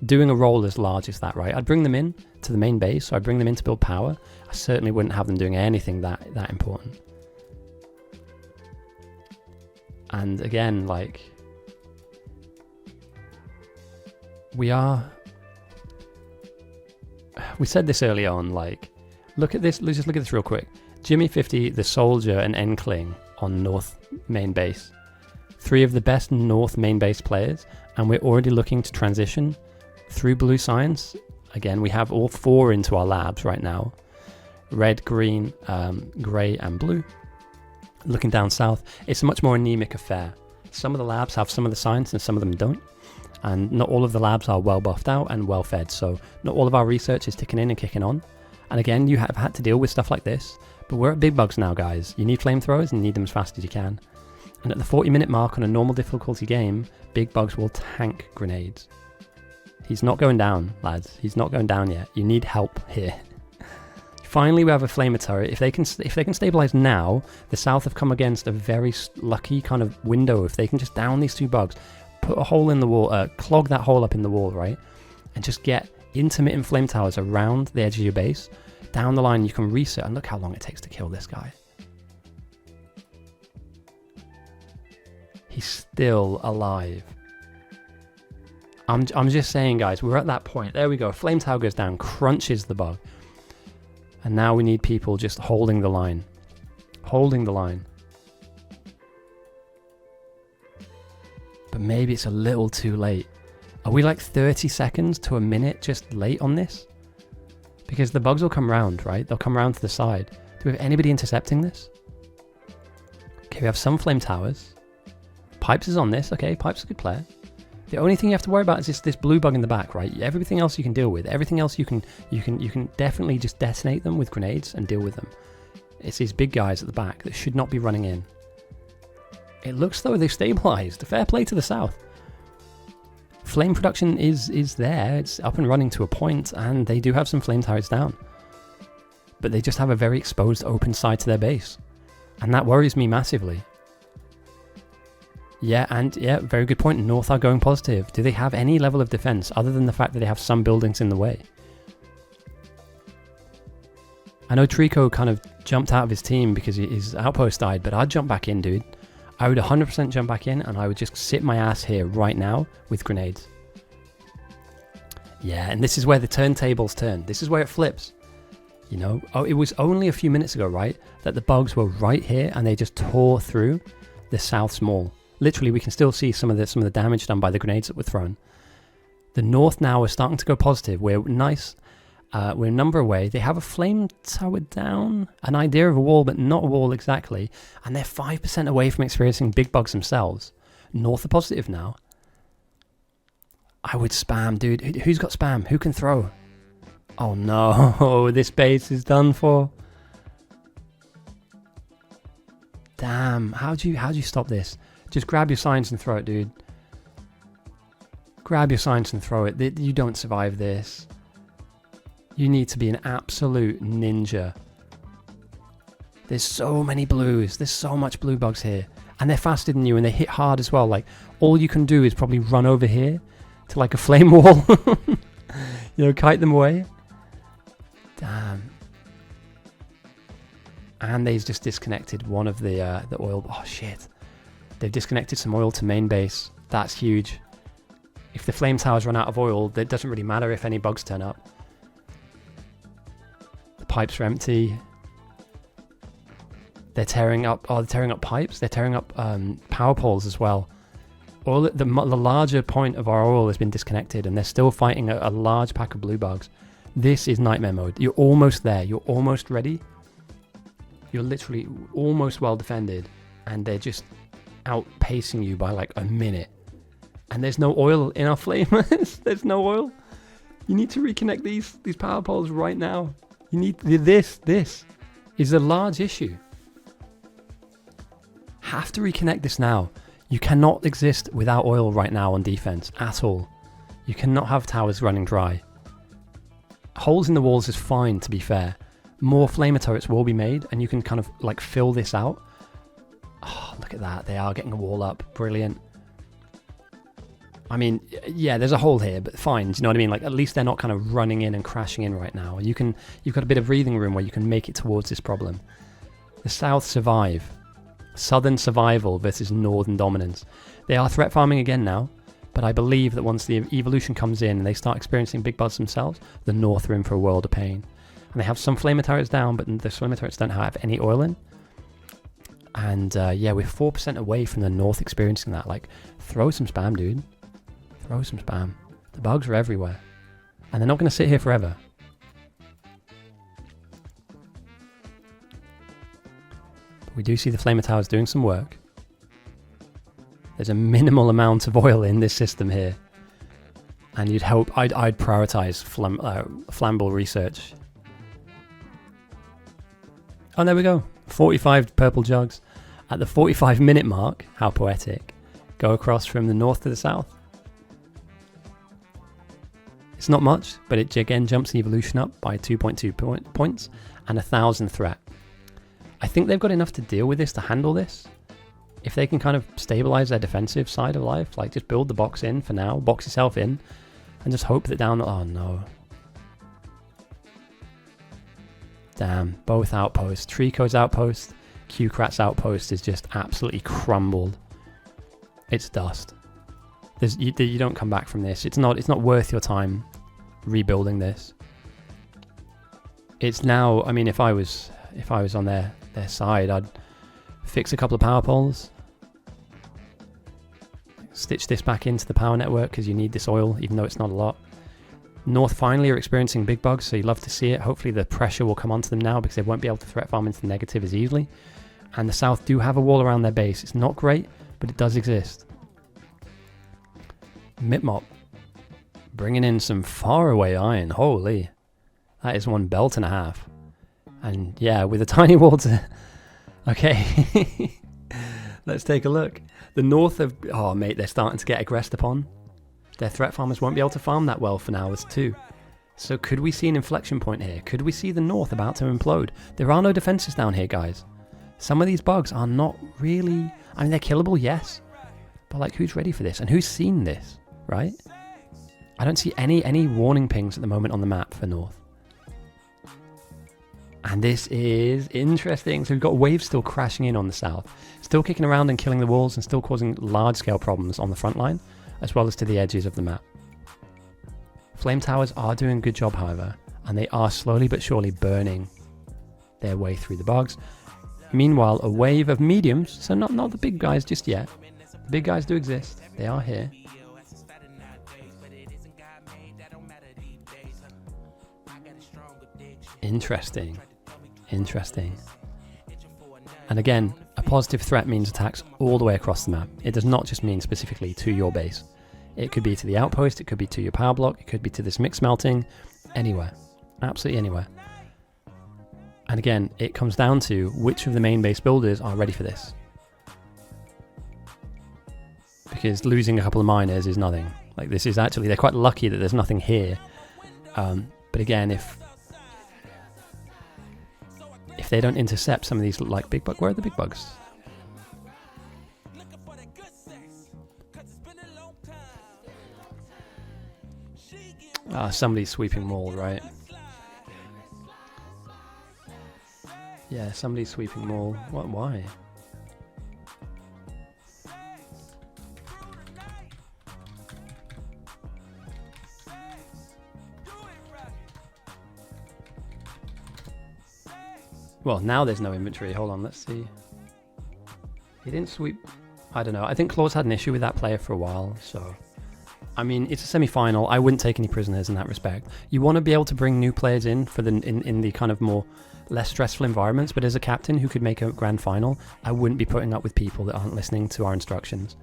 [SPEAKER 1] doing a role as large as that, right? I'd bring them in to the main base, so I'd bring them in to build power. I certainly wouldn't have them doing anything that important. And again, like, we said this early on, like, look at this, let's just look at this real quick. Jimmy 50, the Soldier, and Enkling on North main base. 3 of the best North main base players, and we're already looking to transition through Blue Science. Again, we have all 4 into our labs right now. Red, green, grey, and blue. Looking down south, it's a much more anemic affair. Some of the labs have some of the science and some of them don't. And not all of the labs are well buffed out and well fed, so not all of our research is ticking in and kicking on. And again, you have had to deal with stuff like this, but we're at big bugs now, guys. You need flamethrowers and you need them as fast as you can. And at the 40-minute mark on a normal difficulty game, big bugs will tank grenades. He's not going down, lads. He's not going down yet. You need help here. Finally, we have a flamer turret. If they can stabilize now, the South have come against a very lucky kind of window. If they can just down these 2 bugs, put a hole in the wall, clog that hole up in the wall, right? And just get intermittent flame towers around the edge of your base. Down the line, you can reset. And look how long it takes to kill this guy. He's still alive. I'm just saying, guys, we're at that point. There we go. Flame tower goes down, crunches the bug. And now we need people just holding the line. Holding the line. But maybe it's a little too late. Are we like 30 seconds to a minute just late on this? Because the bugs will come round, right? They'll come round to the side. Do we have anybody intercepting this? Okay, we have some flame towers. Pipes is on this. Okay, Pipes is a good player. The only thing you have to worry about is this blue bug in the back, right? Everything else you can deal with. Everything else you can definitely just detonate them with grenades and deal with them. It's these big guys at the back that should not be running in. It looks though they've stabilized. Fair play to the South. Flame production is there. It's up and running to a point, and they do have some flame turrets down. But they just have a very exposed open side to their base. And that worries me massively. Yeah, very good point. North are going positive. Do they have any level of defense other than the fact that they have some buildings in the way? I know Trico kind of jumped out of his team because his outpost died, but I'd jump back in, dude. I would 100% jump back in, and I would just sit my ass here right now with grenades. Yeah, and this is where the turntables turn. This is where it flips. You know, it was only a few minutes ago, right, that the bugs were right here, and they just tore through the South's mall. Literally, we can still see some of the damage done by the grenades that were thrown. The North now is starting to go positive. We're nice. We're a number away. They have a flame tower down, an idea of a wall, but not a wall exactly. And they're 5% away from experiencing big bugs themselves. North are positive now. I would spam, dude. Who's got spam? Who can throw? Oh no, this base is done for. Damn, how do you stop this? Just grab your science and throw it, dude. Grab your science and throw it. You don't survive this. You need to be an absolute ninja. There's so many blues. There's so much blue bugs here. And they're faster than you, and they hit hard as well. Like, all you can do is probably run over here to like a flame wall. You know, kite them away. Damn. And they've just disconnected one of the oil. Oh, shit. They've disconnected some oil to main base. That's huge. If the flame towers run out of oil, it doesn't really matter if any bugs turn up. The pipes are empty. They're tearing up. Oh, they're tearing up pipes. They're tearing up power poles as well. All the larger point of our oil has been disconnected, and they're still fighting a large pack of blue bugs. This is nightmare mode. You're almost there. You're almost ready. You're literally almost well defended, and they're just outpacing you by like a minute. And there's no oil in our flamers. There's no oil. You need to reconnect these power poles right now. You need this. is a large issue. Have to reconnect this now. You cannot exist without oil right now on defense at all. You cannot have towers running dry. Holes in the walls is fine, to be fair. More flamer turrets will be made, and you can kind of like fill this out. Oh, look at that. They are getting a wall up. Brilliant. I mean, yeah, there's a hole here, but fine. Do you know what I mean? Like, at least they're not kind of running in and crashing in right now. You've got a bit of breathing room where you can make it towards this problem. The South survive. Southern survival versus Northern dominance. They are threat farming again now, but I believe that once the evolution comes in and they start experiencing big bugs themselves, the North are in for a world of pain. And they have some flamer turrets down, but the flamer turrets don't have any oil in. And yeah, we're 4% away from the North experiencing that. Like, throw some spam, dude. Throw some spam. The bugs are everywhere. And they're not going to sit here forever. But we do see the flamer towers doing some work. There's a minimal amount of oil in this system here. And you'd hope I'd prioritize flammable research. Oh, there we go. 45 purple jugs. At the 45-minute mark, how poetic. Go across from the north to the south. It's not much, but it again jumps the evolution up by 2.2 points and 1,000 threat. I think they've got enough to deal with this, to handle this. If they can kind of stabilize their defensive side of life, like just build the box in for now, box yourself in, and just hope that down... Oh no. Damn, both outposts. Trico's outpost, Q-Krat's outpost is just absolutely crumbled. It's dust. You don't come back from this. It's not worth your time rebuilding this. It's now, I mean, if I was on their side, I'd fix a couple of power poles, stitch this back into the power network because you need this oil, even though it's not a lot. North finally are experiencing big bugs, so you love to see it. Hopefully the pressure will come onto them now because they won't be able to threat farm into the negative as easily. And the South do have a wall around their base. It's not great, but it does exist. Mitmop bringing in some faraway iron. Holy, that is one belt and a half. And yeah, with a tiny wall to... Okay, let's take a look. The North of... Oh mate, they're starting to get aggressed upon. Their threat farmers won't be able to farm that well for now as too. So could we see an inflection point here? Could we see the North about to implode? There are no defenses down here, guys. Some of these bugs are not really... I mean, they're killable, yes. But like, who's ready for this? And who's seen this, right? I don't see any warning pings at the moment on the map for North. And this is interesting. So we've got waves still crashing in on the South. Still kicking around and killing the walls and still causing large-scale problems on the front line, as well as to the edges of the map. Flame towers are doing a good job, however, and they are slowly but surely burning their way through the bugs. Meanwhile, a wave of mediums, so not the big guys just yet. The big guys do exist. They are here. Interesting. Interesting. And again, a positive threat means attacks all the way across the map. It does not just mean specifically to your base. It could be to the outpost, it could be to your power block, it could be to this mix smelting, anywhere. Absolutely anywhere. And again, it comes down to which of the main base builders are ready for this. Because losing a couple of miners is nothing. Like, this is actually, they're quite lucky that there's nothing here. But again, if they don't intercept some of these, like, big bugs, where are the big bugs? Somebody's sweeping wall, right? Yeah, somebody's sweeping wall. What? Why? Well, now there's no inventory. Hold on, let's see. He didn't sweep... I don't know. I think Claw's had an issue with that player for a while, so... I mean, it's a semi-final. I wouldn't take any prisoners in that respect. You want to be able to bring new players in for the in the kind of more less stressful environments, but as a captain who could make a grand final, I wouldn't be putting up with people that aren't listening to our instructions.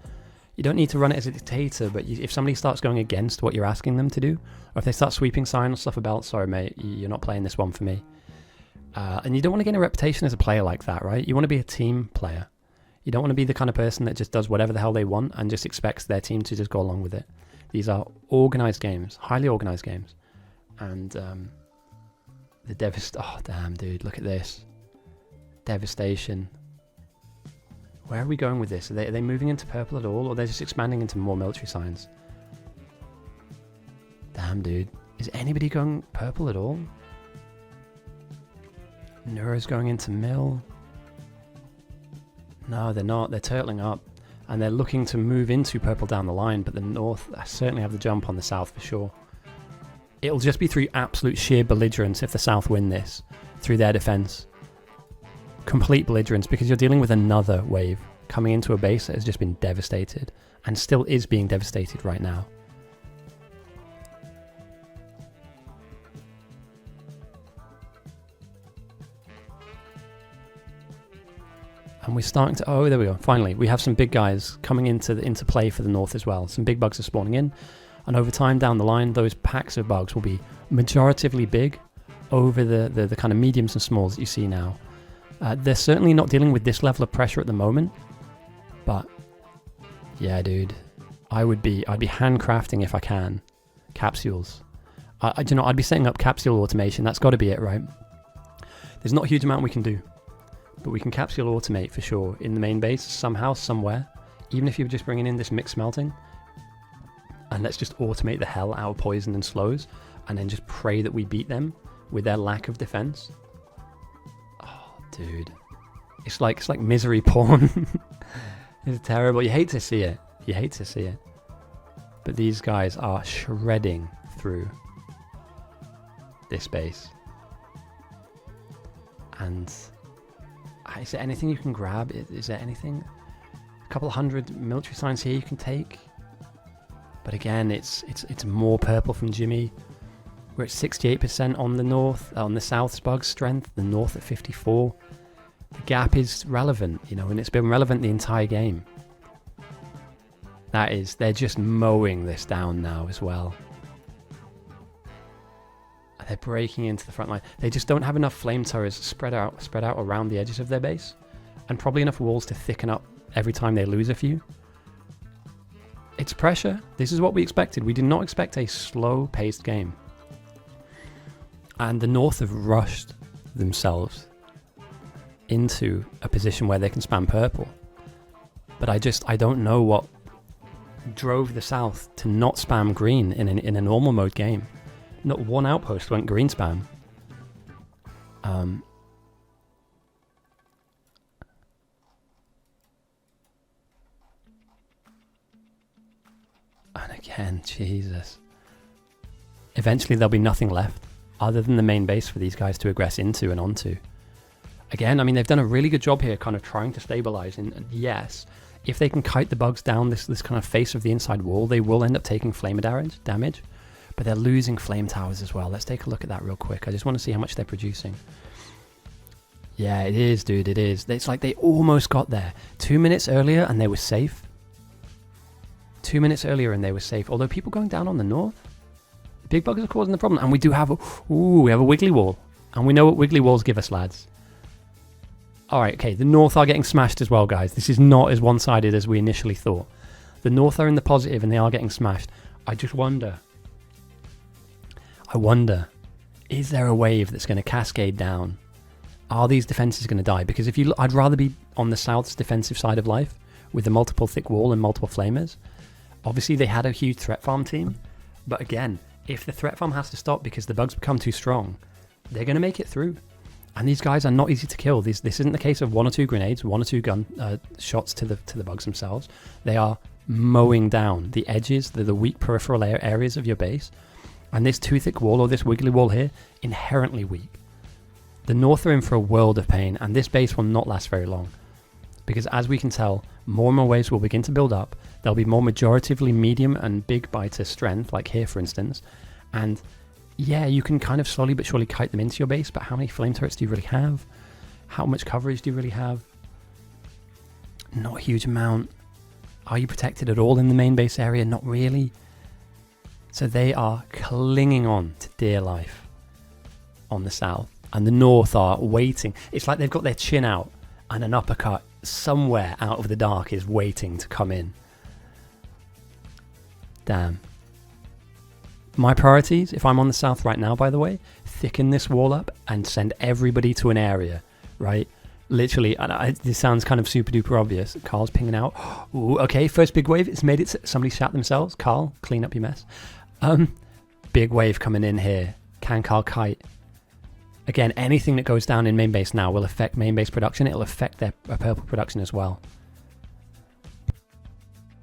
[SPEAKER 1] You don't need to run it as a dictator, but if somebody starts going against what you're asking them to do, or if they start sweeping sign or stuff about, sorry mate, you're not playing this one for me. And you don't want to get a reputation as a player like that, right? You want to be a team player. You don't want to be the kind of person that just does whatever the hell they want and just expects their team to just go along with it. These are organized games, highly organized games. And oh damn, dude, look at this. Devastation. Where are we going with this? Are they moving into purple at all, or they're just expanding into more military signs? Damn, dude. Is anybody going purple at all? Neura's going into mill. No, they're not. They're turtling up. And they're looking to move into purple down the line, but the north certainly have the jump on the south for sure. It'll just be through absolute sheer belligerence if the south win this, through their defense. Complete belligerence, because you're dealing with another wave coming into a base that has just been devastated, and still is being devastated right now. And we're starting to, oh, there we go. Finally, we have some big guys coming into play for the north as well. Some big bugs are spawning in. And over time down the line, those packs of bugs will be majoritively big over the kind of mediums and smalls that you see now. They're certainly not dealing with this level of pressure at the moment. But, yeah, dude. I'd be handcrafting if I can. Capsules. I'd be setting up capsule automation. That's got to be it, right? There's not a huge amount we can do. But we can capsule automate for sure in the main base somehow, somewhere. Even if you're just bringing in this mixed smelting. And let's just automate the hell out of poison and slows. And then just pray that we beat them with their lack of defense. Oh, dude. It's like misery porn. It's terrible. You hate to see it. You hate to see it. But these guys are shredding through this base. And is there anything you can grab? Is there anything? A couple hundred military signs here you can take. But again, it's more purple from Jimmy. We're at 68% on the north, on the south's bug strength. The north at 54. The gap is relevant, you know, and it's been relevant the entire game. They're just mowing this down now as well. They're breaking into the front line. They just don't have enough flame turrets spread out around the edges of their base, and probably enough walls to thicken up every time they lose a few. It's pressure. This is what we expected. We did not expect a slow-paced game. And the North have rushed themselves into a position where they can spam purple. But I don't know what drove the South to not spam green in a normal mode game. Not one outpost went green spam. And again, Jesus. Eventually there'll be nothing left other than the main base for these guys to aggress into and onto. Again, I mean, they've done a really good job here kind of trying to stabilize. And yes, if they can kite the bugs down this kind of face of the inside wall, they will end up taking flame damage. But they're losing flame towers as well. Let's take a look at that real quick. I just want to see how much they're producing. Yeah, it is, dude. It is. It's like they almost got there. 2 minutes earlier and they were safe. 2 minutes earlier and they were safe. Although people going down on the north. Big bugs are causing the problem. And we do have we have a wiggly wall. And we know what wiggly walls give us, lads. Alright, okay. The north are getting smashed as well, guys. This is not as one-sided as we initially thought. The north are in the positive and they are getting smashed. I just wonder... is there a wave that's going to cascade down? Are these defenses going to die? Because I'd rather be on the South's defensive side of life with the multiple thick wall and multiple flamers. Obviously, they had a huge threat farm team. But again, if the threat farm has to stop because the bugs become too strong, they're going to make it through. And these guys are not easy to kill. This isn't the case of 1 or 2 grenades, 1 or 2 gun shots to the bugs themselves. They are mowing down the edges, the weak peripheral areas of your base. And this too thick wall, or this wiggly wall here, inherently weak. The North are in for a world of pain, and this base will not last very long. Because as we can tell, more and more waves will begin to build up. There'll be more majoritively medium and big biter strength, like here for instance. And yeah, you can kind of slowly but surely kite them into your base, but how many flame turrets do you really have? How much coverage do you really have? Not a huge amount. Are you protected at all in the main base area? Not really. So they are clinging on to dear life on the south. And the North are waiting. It's like they've got their chin out and an uppercut somewhere out of the dark is waiting to come in. Damn. My priorities, if I'm on the South right now, by the way, thicken this wall up and send everybody to an area, right? Literally, this sounds kind of super duper obvious. Carl's pinging out. Ooh, okay, first big wave. It's made it. Somebody shat themselves. Carl, clean up your mess. Big wave coming in here. Can Carl kite? Again, anything that goes down in main base now will affect main base production. It'll affect their purple production as well.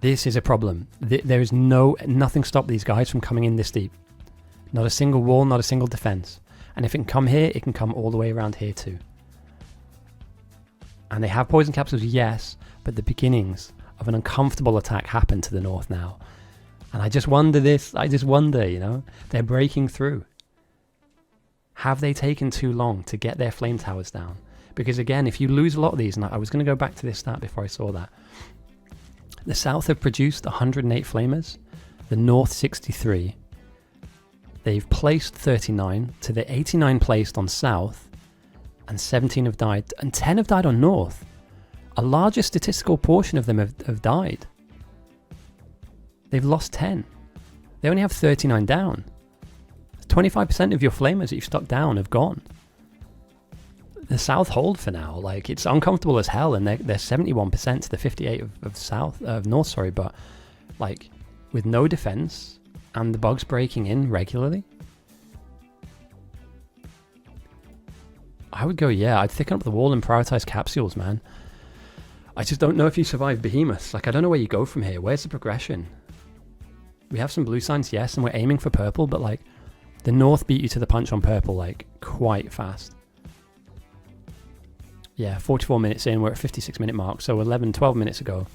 [SPEAKER 1] This is a problem. There is nothing stopped these guys from coming in this deep. Not a single wall, not a single defense. And if it can come here, it can come all the way around here too. And they have poison capsules, yes, but the beginnings of an uncomfortable attack happen to the North now. And I just wonder, you know, they're breaking through. Have they taken too long to get their flame towers down? Because again, if you lose a lot of these, and I was going to go back to this stat before I saw that. The South have produced 108 flamers, the North 63. They've placed 39 to the 89 placed on South, and 17 have died, and 10 have died on North. A larger statistical portion of them have died. They've lost 10. They only have 39 down. 25% of your flamers that you've stuck down have gone. The South hold for now. Like, it's uncomfortable as hell, and they're 71% to the 58 of North, sorry, but like with no defense and the bugs breaking in regularly, I would go, yeah, I'd thicken up the wall and prioritize capsules, man. I just don't know if you survive Behemoths. Like, I don't know where you go from here. Where's the progression? We have some blue signs, yes, and we're aiming for purple, but like the North beat you to the punch on purple like quite fast. Yeah, 44 minutes in, we're at 56-minute mark, so 12 minutes ago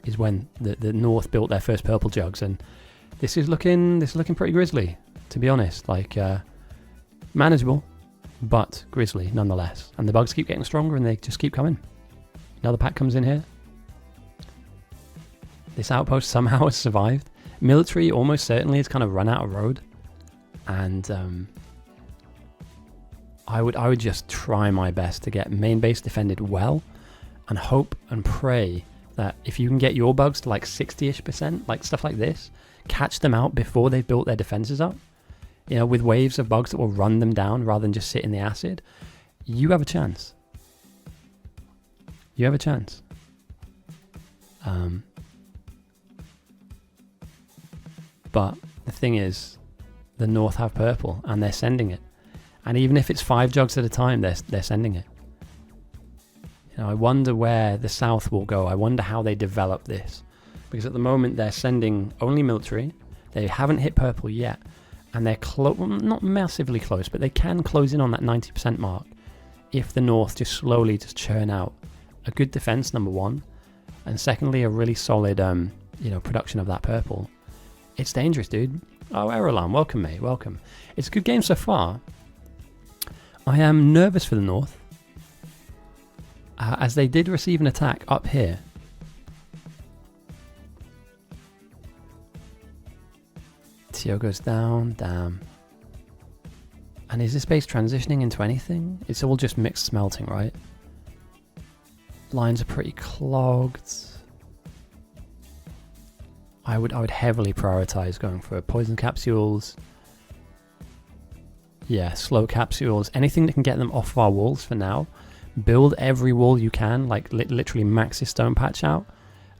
[SPEAKER 1] is when the North built their first purple jugs, and this is looking pretty grisly, to be honest. Like, manageable, but grisly nonetheless. And the bugs keep getting stronger, and they just keep coming. Another pack comes in here. This outpost somehow has survived. Military almost certainly has kind of run out of road, and I would just try my best to get main base defended well, and hope and pray that if you can get your bugs to like 60-ish%, like stuff like this, catch them out before they've built their defenses up, you know, with waves of bugs that will run them down rather than just sit in the acid, you have a chance. You have a chance. But the thing is, the North have purple and they're sending it. And even if it's 5 jugs at a time, they're sending it. You know, I wonder where the South will go. I wonder how they develop this. Because at the moment they're sending only military. They haven't hit purple yet. And they're not massively close, but they can close in on that 90% mark if the North just slowly churn out a good defense, number one, and secondly, a really solid production of that purple. It's dangerous, dude. Oh, error alarm. Welcome, mate. Welcome. It's a good game so far. I am nervous for the North, as they did receive an attack up here. TO goes down, damn. And is this base transitioning into anything? It's all just mixed smelting, right? Lines are pretty clogged. I would heavily prioritize going for poison capsules. Yeah, slow capsules. Anything that can get them off of our walls for now. Build every wall you can, like literally max your stone patch out,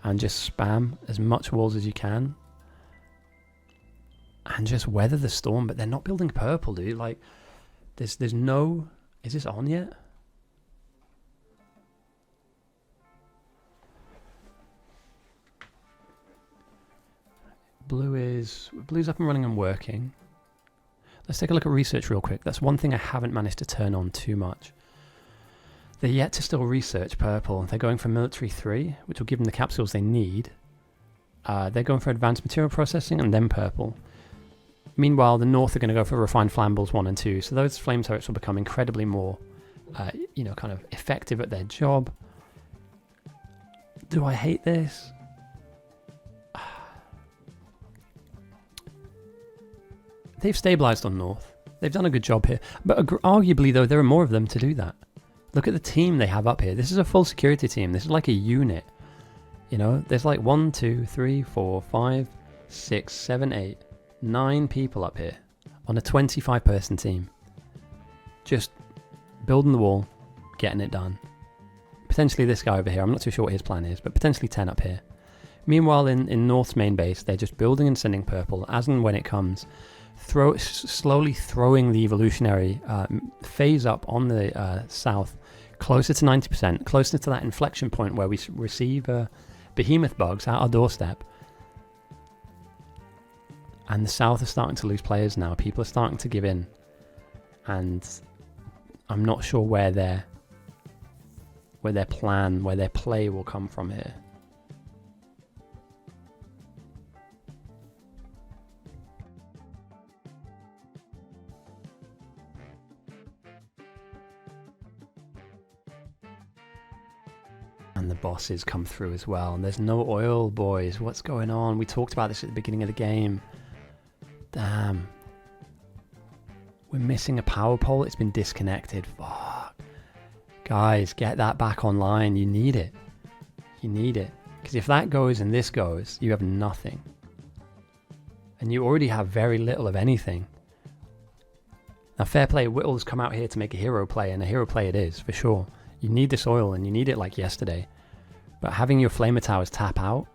[SPEAKER 1] and just spam as much walls as you can. And just weather the storm, but they're not building purple, dude. Like, there's no... Is this on yet? Blue's up and running and working. Let's take a look at research real quick. That's one thing I haven't managed to turn on too much. They're yet to still research purple. They're going for military 3, which will give them the capsules they need. They're going for advanced material processing and then purple. Meanwhile, the North are going to go for refined flammables 1 and 2. So those flame turrets will become incredibly more, kind of effective at their job. Do I hate this? They've stabilized on North. They've done a good job here. But arguably, though, there are more of them to do that. Look at the team they have up here. This is a full security team. This is like a unit. You know, there's like 1, 2, 3, 4, 5, 6, 7, 8, 9 people up here on a 25-person team. Just building the wall, getting it done. Potentially this guy over here. I'm not too sure what his plan is, but potentially 10 up here. Meanwhile, in North's main base, they're just building and sending purple as and when it comes. Slowly throwing the evolutionary phase up on the south, closer to 90%, closer to that inflection point where we receive behemoth bugs at our doorstep. And the south is starting to lose players now. People are starting to give in. And I'm not sure where their plan, where their play will come from here. And the bosses come through as well. And there's no oil, boys. What's going on? We talked about this at the beginning of the game. Damn. We're missing a power pole. It's been disconnected. Fuck. Guys, get that back online. You need it. You need it. Because if that goes and this goes, you have nothing. And you already have very little of anything. Now, fair play, Whittle's come out here to make a hero play, and a hero play it is, for sure. You need this oil, and you need it like yesterday. But having your flamer towers tap out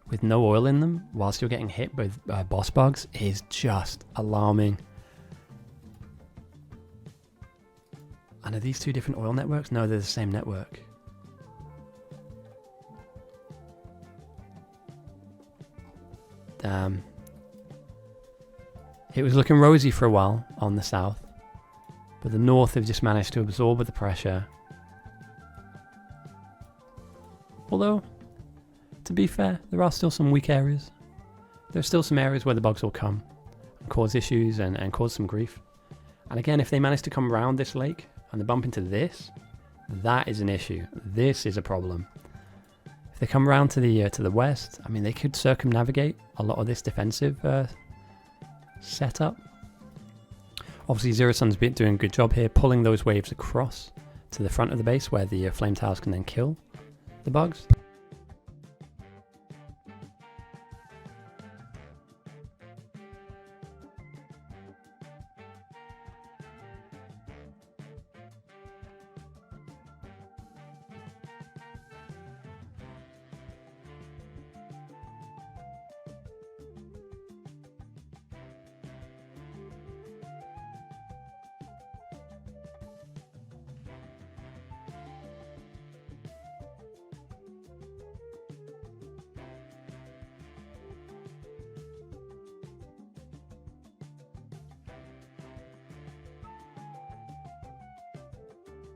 [SPEAKER 1] with no oil in them whilst you're getting hit with boss bugs is just alarming. And are these two different oil networks? No, they're the same network. Damn. It was looking rosy for a while on the south, but the north have just managed to absorb the pressure. Although, to be fair, there are still some weak areas. There's still some areas where the bugs will come and cause issues and cause some grief. And again, if they manage to come around this lake and they bump into this, that is an issue. This is a problem. If they come around to the west, I mean, they could circumnavigate a lot of this defensive setup. Obviously, Zero Sun's been doing a good job here, pulling those waves across to the front of the base where the flame towers can then kill the bugs.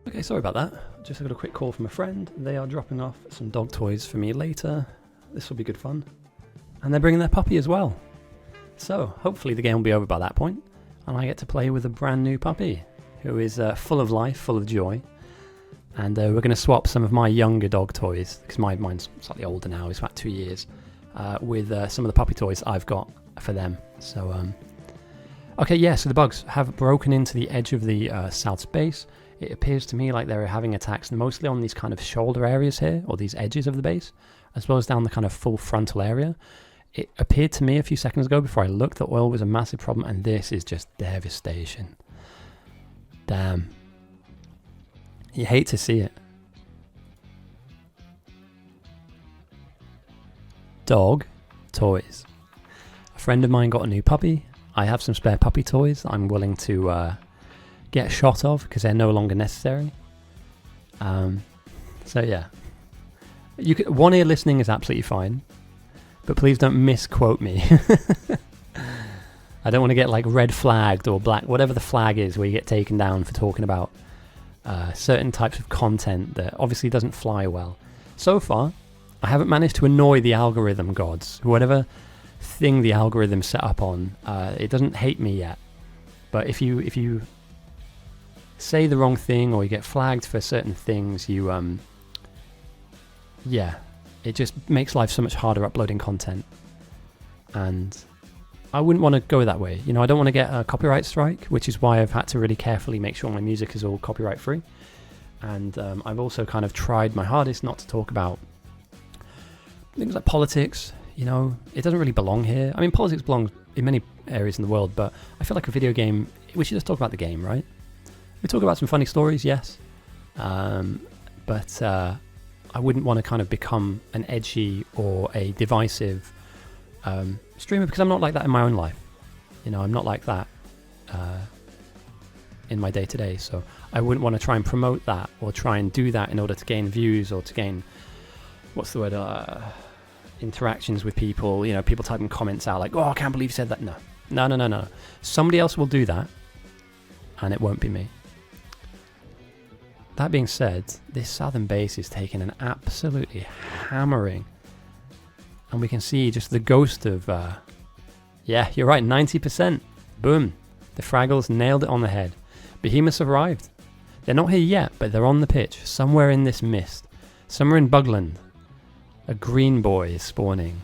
[SPEAKER 1] Okay, sorry about that. Just got a quick call from a friend. They are dropping off some dog toys for me later. This will be good fun. And they're bringing their puppy as well. So, hopefully the game will be over by that point, and I get to play with a brand new puppy, who is full of life, full of joy. And we're going to swap some of my younger dog toys, because mine's slightly older now, it's about 2 years, with some of the puppy toys I've got for them. So, okay, yeah, so the bugs have broken into the edge of the south space. It appears to me like they're having attacks mostly on these kind of shoulder areas here, or these edges of the base, as well as down the kind of full frontal area. It appeared to me a few seconds ago before I looked that oil was a massive problem, and this is just devastation. Damn. You hate to see it. Dog toys. A friend of mine got a new puppy. I have some spare puppy toys that I'm willing to get a shot of because they're no longer necessary. So yeah, one ear listening is absolutely fine, but please don't misquote me. I don't want to get like red flagged or black, whatever the flag is, where you get taken down for talking about certain types of content that obviously doesn't fly well. So far, I haven't managed to annoy the algorithm gods, whatever thing the algorithm set up on. It doesn't hate me yet, but if you say the wrong thing or you get flagged for certain things, you yeah, it just makes life so much harder uploading content. And I wouldn't want to go that way. You know, I don't want to get a copyright strike, which is why I've had to really carefully make sure my music is all copyright free. And I've also kind of tried my hardest not to talk about things like politics. You know, it doesn't really belong here. I mean, politics belongs in many areas in the world, but I feel like a video game, we should just talk about the game, right? We talk about some funny stories, yes. But I wouldn't want to kind of become an edgy or a divisive streamer, because I'm not like that in my own life. You know, I'm not like that in my day-to-day, so I wouldn't want to try and promote that or try and do that in order to gain views or to gain, what's the word, interactions with people. You know, people typing comments out like, oh, I can't believe you said that. No. Somebody else will do that, and it won't be me. That being said, this southern base is taking an absolutely hammering. And we can see just the ghost of, yeah, you're right, 90%. Boom. The Fraggles nailed it on the head. Behemoths have arrived. They're not here yet, but they're on the pitch, somewhere in this mist. Somewhere in Bugland. A green boy is spawning,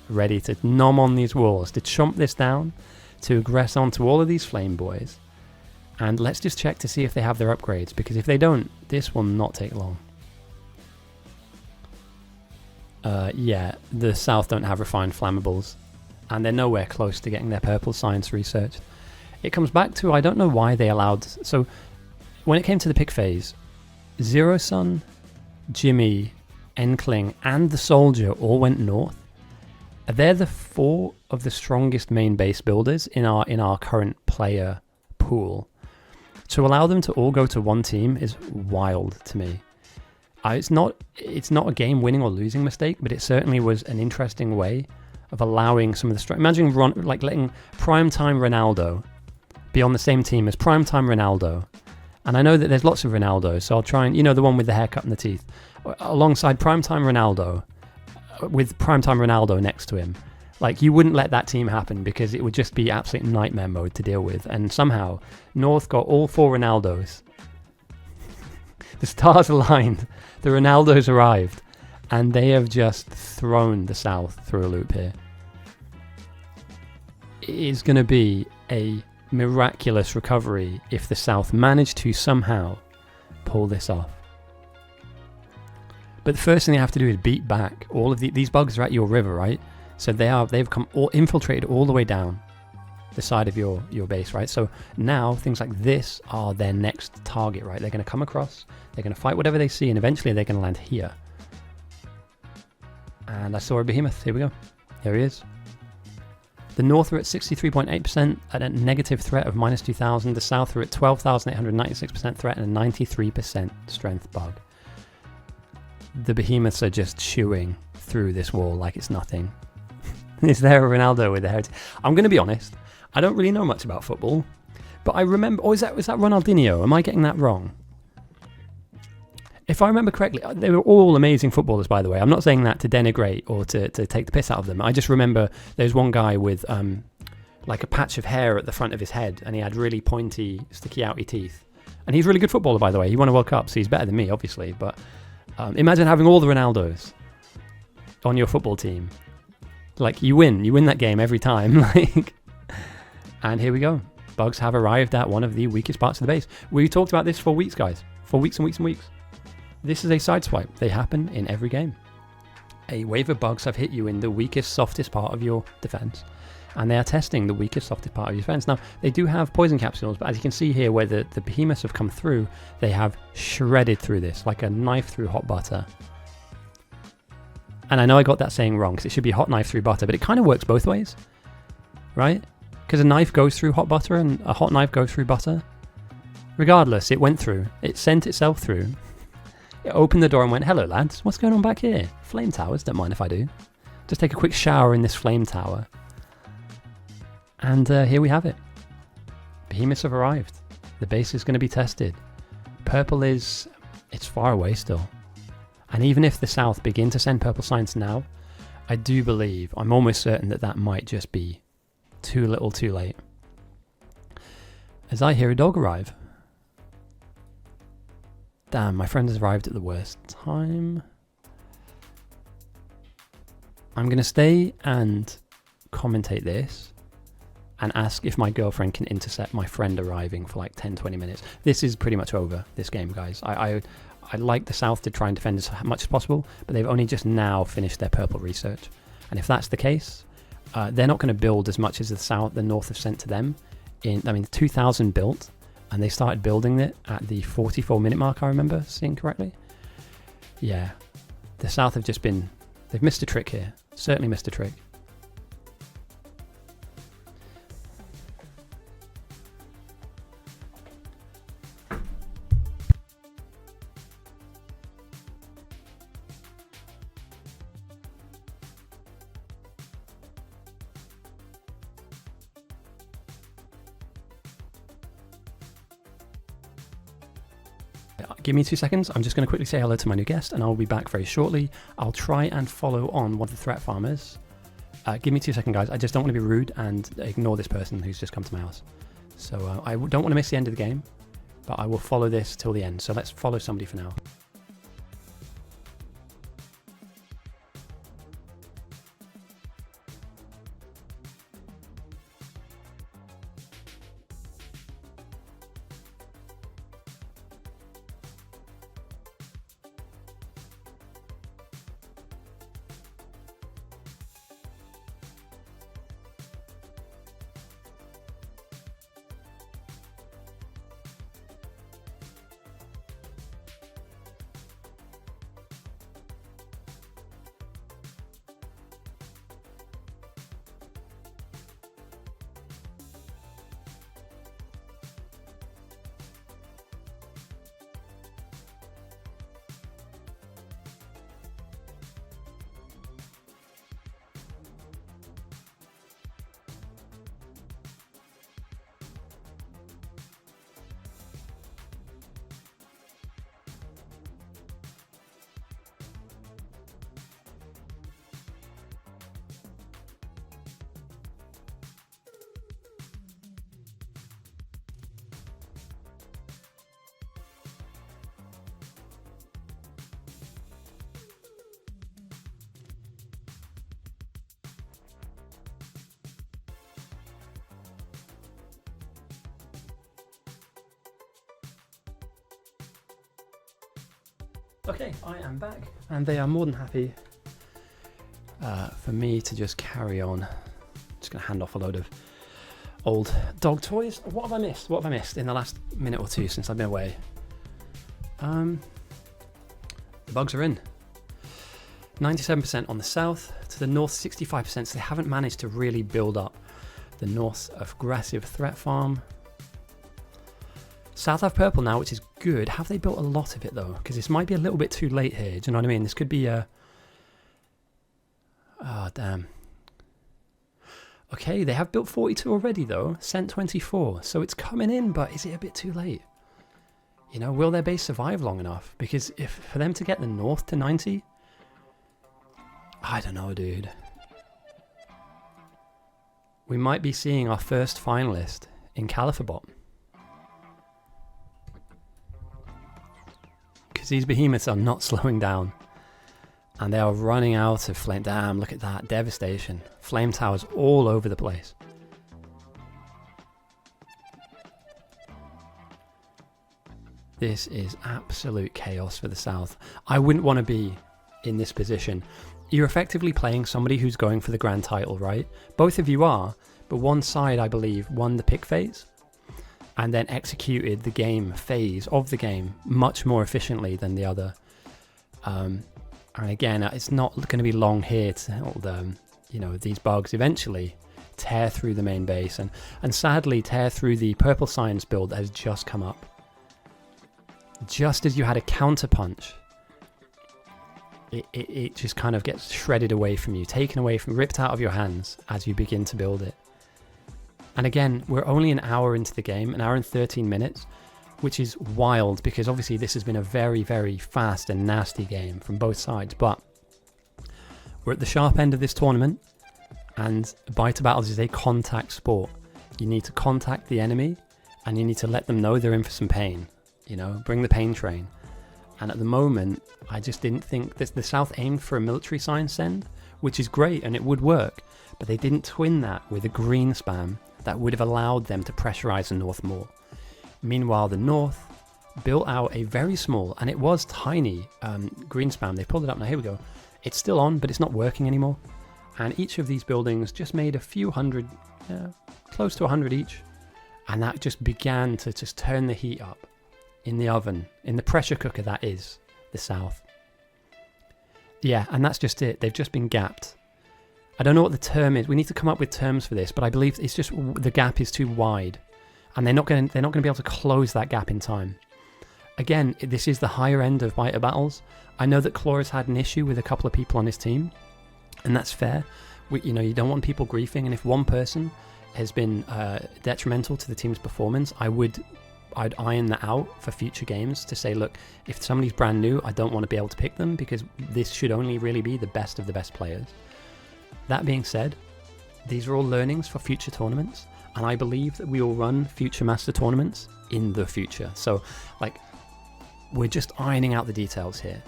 [SPEAKER 1] ready to nom on these walls, to chomp this down, to aggress onto all of these flame boys. And let's just check to see if they have their upgrades, because if they don't, this will not take long. Yeah, the South don't have refined flammables, and they're nowhere close to getting their purple science researched. It comes back to, I don't know why they allowed... So, when it came to the pick phase, Zero Sun, Jimmy, Enkling, and the Soldier all went north. They're the 4 of the strongest main base builders in our current player pool. To allow them to all go to one team is wild to me. It's not a game winning or losing mistake, but it certainly was an interesting way of allowing some of the imagine letting primetime Ronaldo be on the same team as primetime Ronaldo. And I know that there's lots of Ronaldos, so I'll try and, you know, the one with the haircut and the teeth, alongside primetime Ronaldo, with primetime Ronaldo next to him. Like, you wouldn't let that team happen, because it would just be absolute nightmare mode to deal with. And somehow North got all 4 Ronaldos. The stars aligned. The Ronaldos arrived, and they have just thrown the South through a loop here. It is going to be a miraculous recovery if the South manage to somehow pull this off. But the first thing they have to do is beat back all of these bugs are at your river, right? So they've come infiltrated all the way down the side of your base, right? So now things like this are their next target, right? They're going to come across, they're going to fight whatever they see, and eventually they're going to land here. And I saw a behemoth. Here we go. There he is. The North are at 63.8% at a negative threat of minus 2,000. The South are at 12,896% threat and a 93% strength bug. The behemoths are just chewing through this wall like it's nothing. Is there a Ronaldo with the heritage? I'm going to be honest. I don't really know much about football, but I remember... Oh, is that Ronaldinho? Am I getting that wrong? If I remember correctly, they were all amazing footballers, by the way. I'm not saying that to denigrate or to take the piss out of them. I just remember there's one guy with like a patch of hair at the front of his head, and he had really pointy, sticky outy teeth. And he's a really good footballer, by the way. He won a World Cup, so he's better than me, obviously. But imagine having all the Ronaldos on your football team. Like, you win that game every time. Like, and here we go. Bugs have arrived at one of the weakest parts of the base. We talked about this for weeks, guys. For weeks and weeks and weeks. This is a sideswipe. They happen in every game. A wave of bugs have hit you in the weakest, softest part of your defense, and they are testing the weakest, softest part of your defense. Now, they do have poison capsules, but as you can see here, where the behemoths have come through, they have shredded through this like a knife through hot butter. And I know I got that saying wrong, because it should be hot knife through butter, but it kind of works both ways, right? Because a knife goes through hot butter and a hot knife goes through butter. Regardless, it went through. It sent itself through. It opened the door and went, hello lads, what's going on back here? Flame towers, don't mind if I do. Just take a quick shower in this flame tower. And here we have it. Behemoths have arrived. The base is going to be tested. Purple it's far away still. And even if the South begin to send purple science now, I do believe, I'm almost certain that might just be too little too late. As I hear a dog arrive. Damn, my friend has arrived at the worst time. I'm going to stay and commentate this. and ask if my girlfriend can intercept my friend arriving for like 10-20 minutes. This is pretty much over, this game, guys. I like the South to try and defend as much as possible, but they've only just now finished their purple research. And if that's the case, they're not going to build as much as the North have sent to them. 2,000 built, and they started building it at the 44-minute mark, I remember seeing correctly. Yeah, the South have just been... They've missed a trick here. Certainly missed a trick. Give me 2 seconds. I'm just going to quickly say hello to my new guest, and I'll be back very shortly. I'll try and follow on one of the threat farmers. Give me 2 seconds, guys. I just don't want to be rude and ignore this person who's just come to my house. So I don't want to miss the end of the game, but I will follow this till the end. So let's follow somebody for now. Okay, I am back, and they are more than happy for me to just carry on. Just going to hand off a load of old dog toys. What have I missed? What have I missed in the last minute or two since I've been away? The bugs are in. 97% on the south, to the north 65%, so they haven't managed to really build up the north's aggressive threat farm. South have purple now, which is good. Have they built a lot of it though? Because this might be a little bit too late here. Do you know what I mean? This could be a... Oh, damn. Okay, they have built 42 already though. Sent 24. So it's coming in, but is it a bit too late? You know, will their base survive long enough? Because if for them to get the north to 90... I don't know, dude. We might be seeing our first finalist in califerbop. Because these behemoths are not slowing down. And they are running out of flame. Damn, look at that. Devastation. Flame towers all over the place. This is absolute chaos for the south. I wouldn't want to be in this position. You're effectively playing somebody who's going for the grand title, right? Both of you are, but one side, I believe, won the pick phase and then executed the game phase of the game much more efficiently than the other. And again, it's not going to be long here to, these bugs eventually tear through the main base and sadly tear through the purple science build that has just come up. Just as you had a counter punch, it just kind of gets shredded away from you, taken away from, ripped out of your hands as you begin to build it. And again, we're only an hour into the game, an hour and 13 minutes, which is wild because obviously this has been a very, very fast and nasty game from both sides. But we're at the sharp end of this tournament, and Biter Battles is a contact sport. You need to contact the enemy, and you need to let them know they're in for some pain. You know, bring the pain train. And at the moment, I just didn't think this. The South aimed for a military science send, which is great and it would work, but they didn't twin that with a green spam that would have allowed them to pressurize the North more. Meanwhile, the North built out a very small, and it was tiny, green spam. They pulled it up now. Here we go. It's still on, but it's not working anymore. And each of these buildings just made a few hundred, close to 100 each. And that just began to just turn the heat up in the oven, in the pressure cooker that is the South. Yeah, and that's just it. They've just been gapped. I don't know what the term is. We need to come up with terms for this, but I believe it's just the gap is too wide, and they're not going to be able to close that gap in time. Again, this is the higher end of Biter battles. I know that Claw has had an issue with a couple of people on his team, and that's fair. You don't want people griefing, and if one person has been detrimental to the team's performance, I'd iron that out for future games to say, look, if somebody's brand new, I don't want to be able to pick them because this should only really be the best of the best players. That being said, these are all learnings for future tournaments, and I believe that we will run future master tournaments in the future. So, we're just ironing out the details here.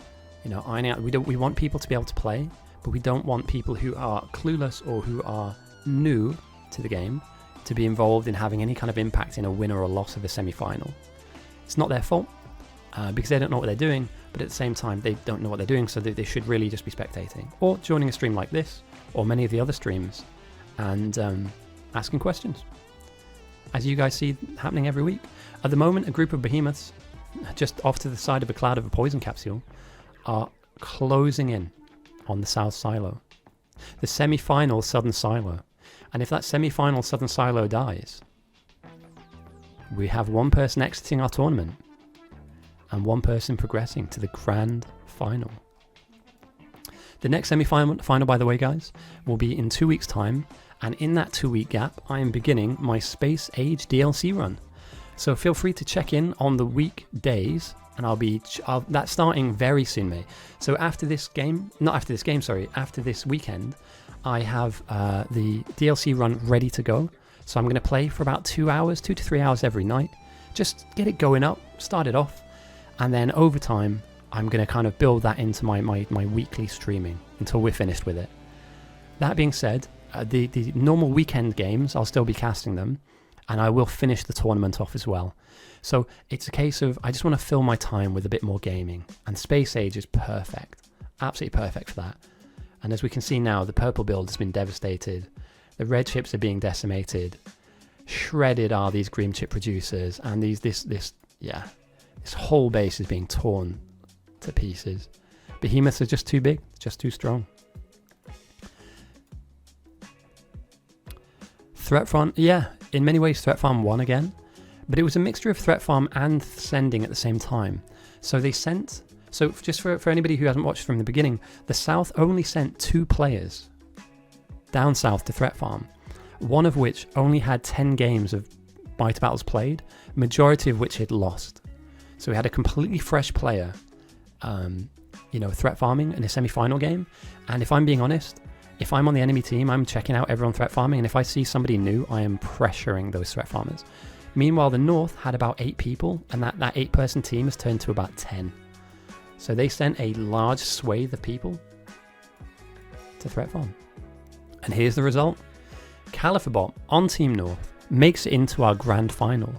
[SPEAKER 1] Ironing out. We want people to be able to play, but we don't want people who are clueless or who are new to the game to be involved in having any kind of impact in a win or a loss of a semi-final. It's not their fault because they don't know what they're doing, but at the same time they don't know what they're doing, so they should really just be spectating or joining a stream like this or many of the other streams and asking questions, as you guys see happening every week. At the moment, a group of behemoths just off to the side of a cloud of a poison capsule are closing in on the south silo, the semi-final southern silo. And if that semi-final southern silo dies, we have one person exiting our tournament and one person progressing to the grand final. The next semi-final, by the way, guys, will be in 2 weeks' time, and in that 2-week gap, I am beginning my Space Age DLC run. So feel free to check in on the weekdays, and that's starting very soon, mate. So after this weekend, I have the DLC run ready to go. So I'm going to play for about 2 to 3 hours every night. Just get it going up, start it off, and then over time, I'm going to kind of build that into my weekly streaming until we're finished with it. That being said, the normal weekend games, I'll still be casting them, and I will finish the tournament off as well. So it's a case of, I just want to fill my time with a bit more gaming, and Space Age is perfect, absolutely perfect for that. And as we can see now, the purple build has been devastated, the red chips are being decimated, shredded are these green chip producers, and this whole base is being torn to pieces. Behemoths are just too big, just too strong. Threat Farm, yeah, in many ways Threat Farm won again, but it was a mixture of Threat Farm and sending at the same time. So they sent, just for anybody who hasn't watched from the beginning, the South only sent 2 players down south to Threat Farm, one of which only had 10 games of Biter battles played, majority of which he'd lost. So we had a completely fresh player, threat farming in a semi-final game. And if I'm being honest, if I'm on the enemy team, I'm checking out everyone threat farming, and if I see somebody new, I am pressuring those threat farmers. Meanwhile, the North had about 8 people, and that 8-person team has turned to about 10. So they sent a large swathe of people to threat farm. And here's the result. Califerbop on Team North makes it into our grand final.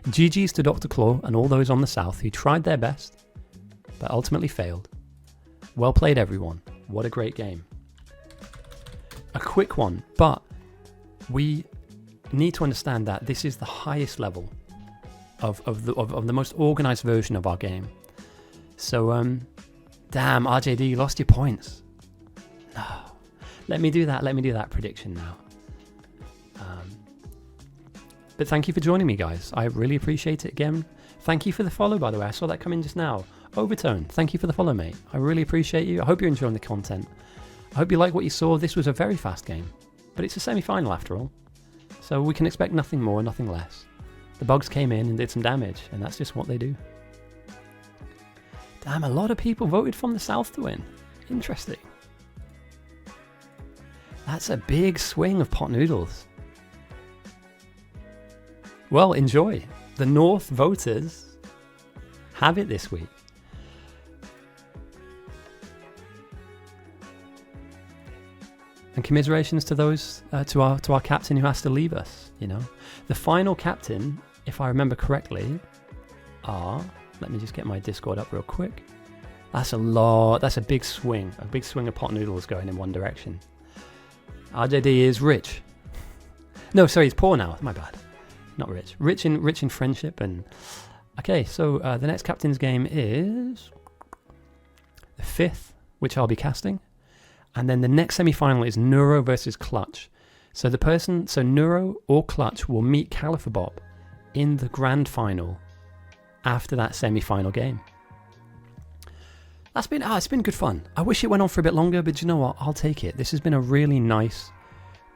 [SPEAKER 1] GG's to Dr. Claw and all those on the South who tried their best, but ultimately failed. Well played, everyone. What a great game. A quick one, but we need to understand that this is the highest level of the most organized version of our game. So, damn, RJD, you lost your points. No. Let me do that prediction now. But thank you for joining me, guys. I really appreciate it again. Thank you for the follow, by the way. I saw that come in just now. Overtone, thank you for the follow, mate. I really appreciate you. I hope you're enjoying the content. I hope you like what you saw. This was a very fast game, but it's a semi-final after all. So we can expect nothing more, nothing less. The bugs came in and did some damage, and that's just what they do. Damn, a lot of people voted from the South to win. Interesting. That's a big swing of pot noodles. Well, enjoy. The North voters have it this week. And commiserations to those, to our captain who has to leave us, you know. The final captain, if I remember correctly, let me just get my Discord up real quick. That's a lot, that's a big swing of pot noodles going in one direction. RJD is rich. No, sorry, he's poor now, my bad. Not rich. Rich in friendship. And okay, so the next captain's game is the 5th, which I'll be casting. And then the next semi-final is Neuro versus Clutch. So Neuro or Clutch will meet califerbop in the grand final after that semi-final game. It's been good fun. I wish it went on for a bit longer, but you know what? I'll take it. This has been a really nice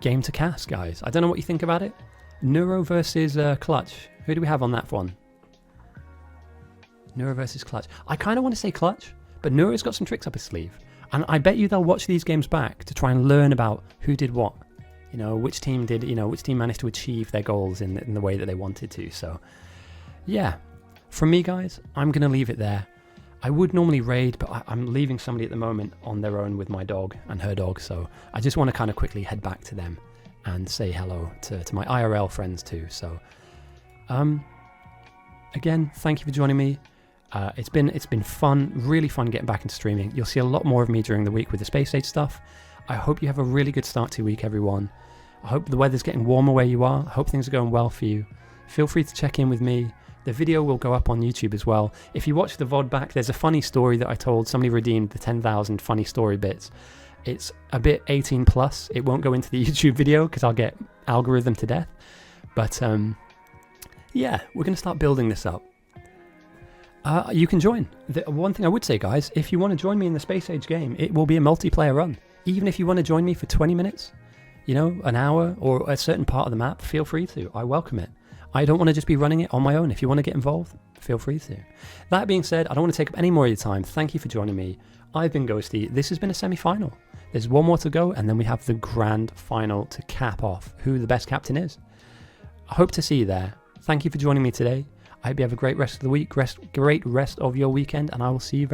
[SPEAKER 1] game to cast, guys. I don't know what you think about it. Neuro versus Clutch. Who do we have on that one? Neuro versus Clutch. I kind of want to say Clutch, but Neuro's got some tricks up his sleeve. And I bet you they'll watch these games back to try and learn about who did what. You know, which team managed to achieve their goals in the way that they wanted to. So, yeah. From me, guys, I'm going to leave it there. I would normally raid, but I'm leaving somebody at the moment on their own with my dog and her dog. So I just want to kind of quickly head back to them and say hello to my IRL friends too. So, again, thank you for joining me. It's been fun, really fun getting back into streaming. You'll see a lot more of me during the week with the Space Age stuff. I hope you have a really good start to your week, everyone. I hope the weather's getting warmer where you are. I hope things are going well for you. Feel free to check in with me. The video will go up on YouTube as well. If you watch the VOD back, there's a funny story that I told. Somebody redeemed the 10,000 funny story bits. It's a bit 18 plus. It won't go into the YouTube video because I'll get algorithm to death. But yeah, we're going to start building this up. You can join. The one thing I would say, guys, if you want to join me in the Space Age game, it will be a multiplayer run. Even if you want to join me for 20 minutes, you know, an hour or a certain part of the map, feel free to. I welcome it. I don't want to just be running it on my own. If you want to get involved, feel free to. That being said, I don't want to take up any more of your time. Thank you for joining me. I've been Ghosty. This has been a semi-final. There's one more to go, and then we have the grand final to cap off who the best captain is. I hope to see you there. Thank you for joining me today. I hope you have a great rest of the week, great rest of your weekend, and I will see you very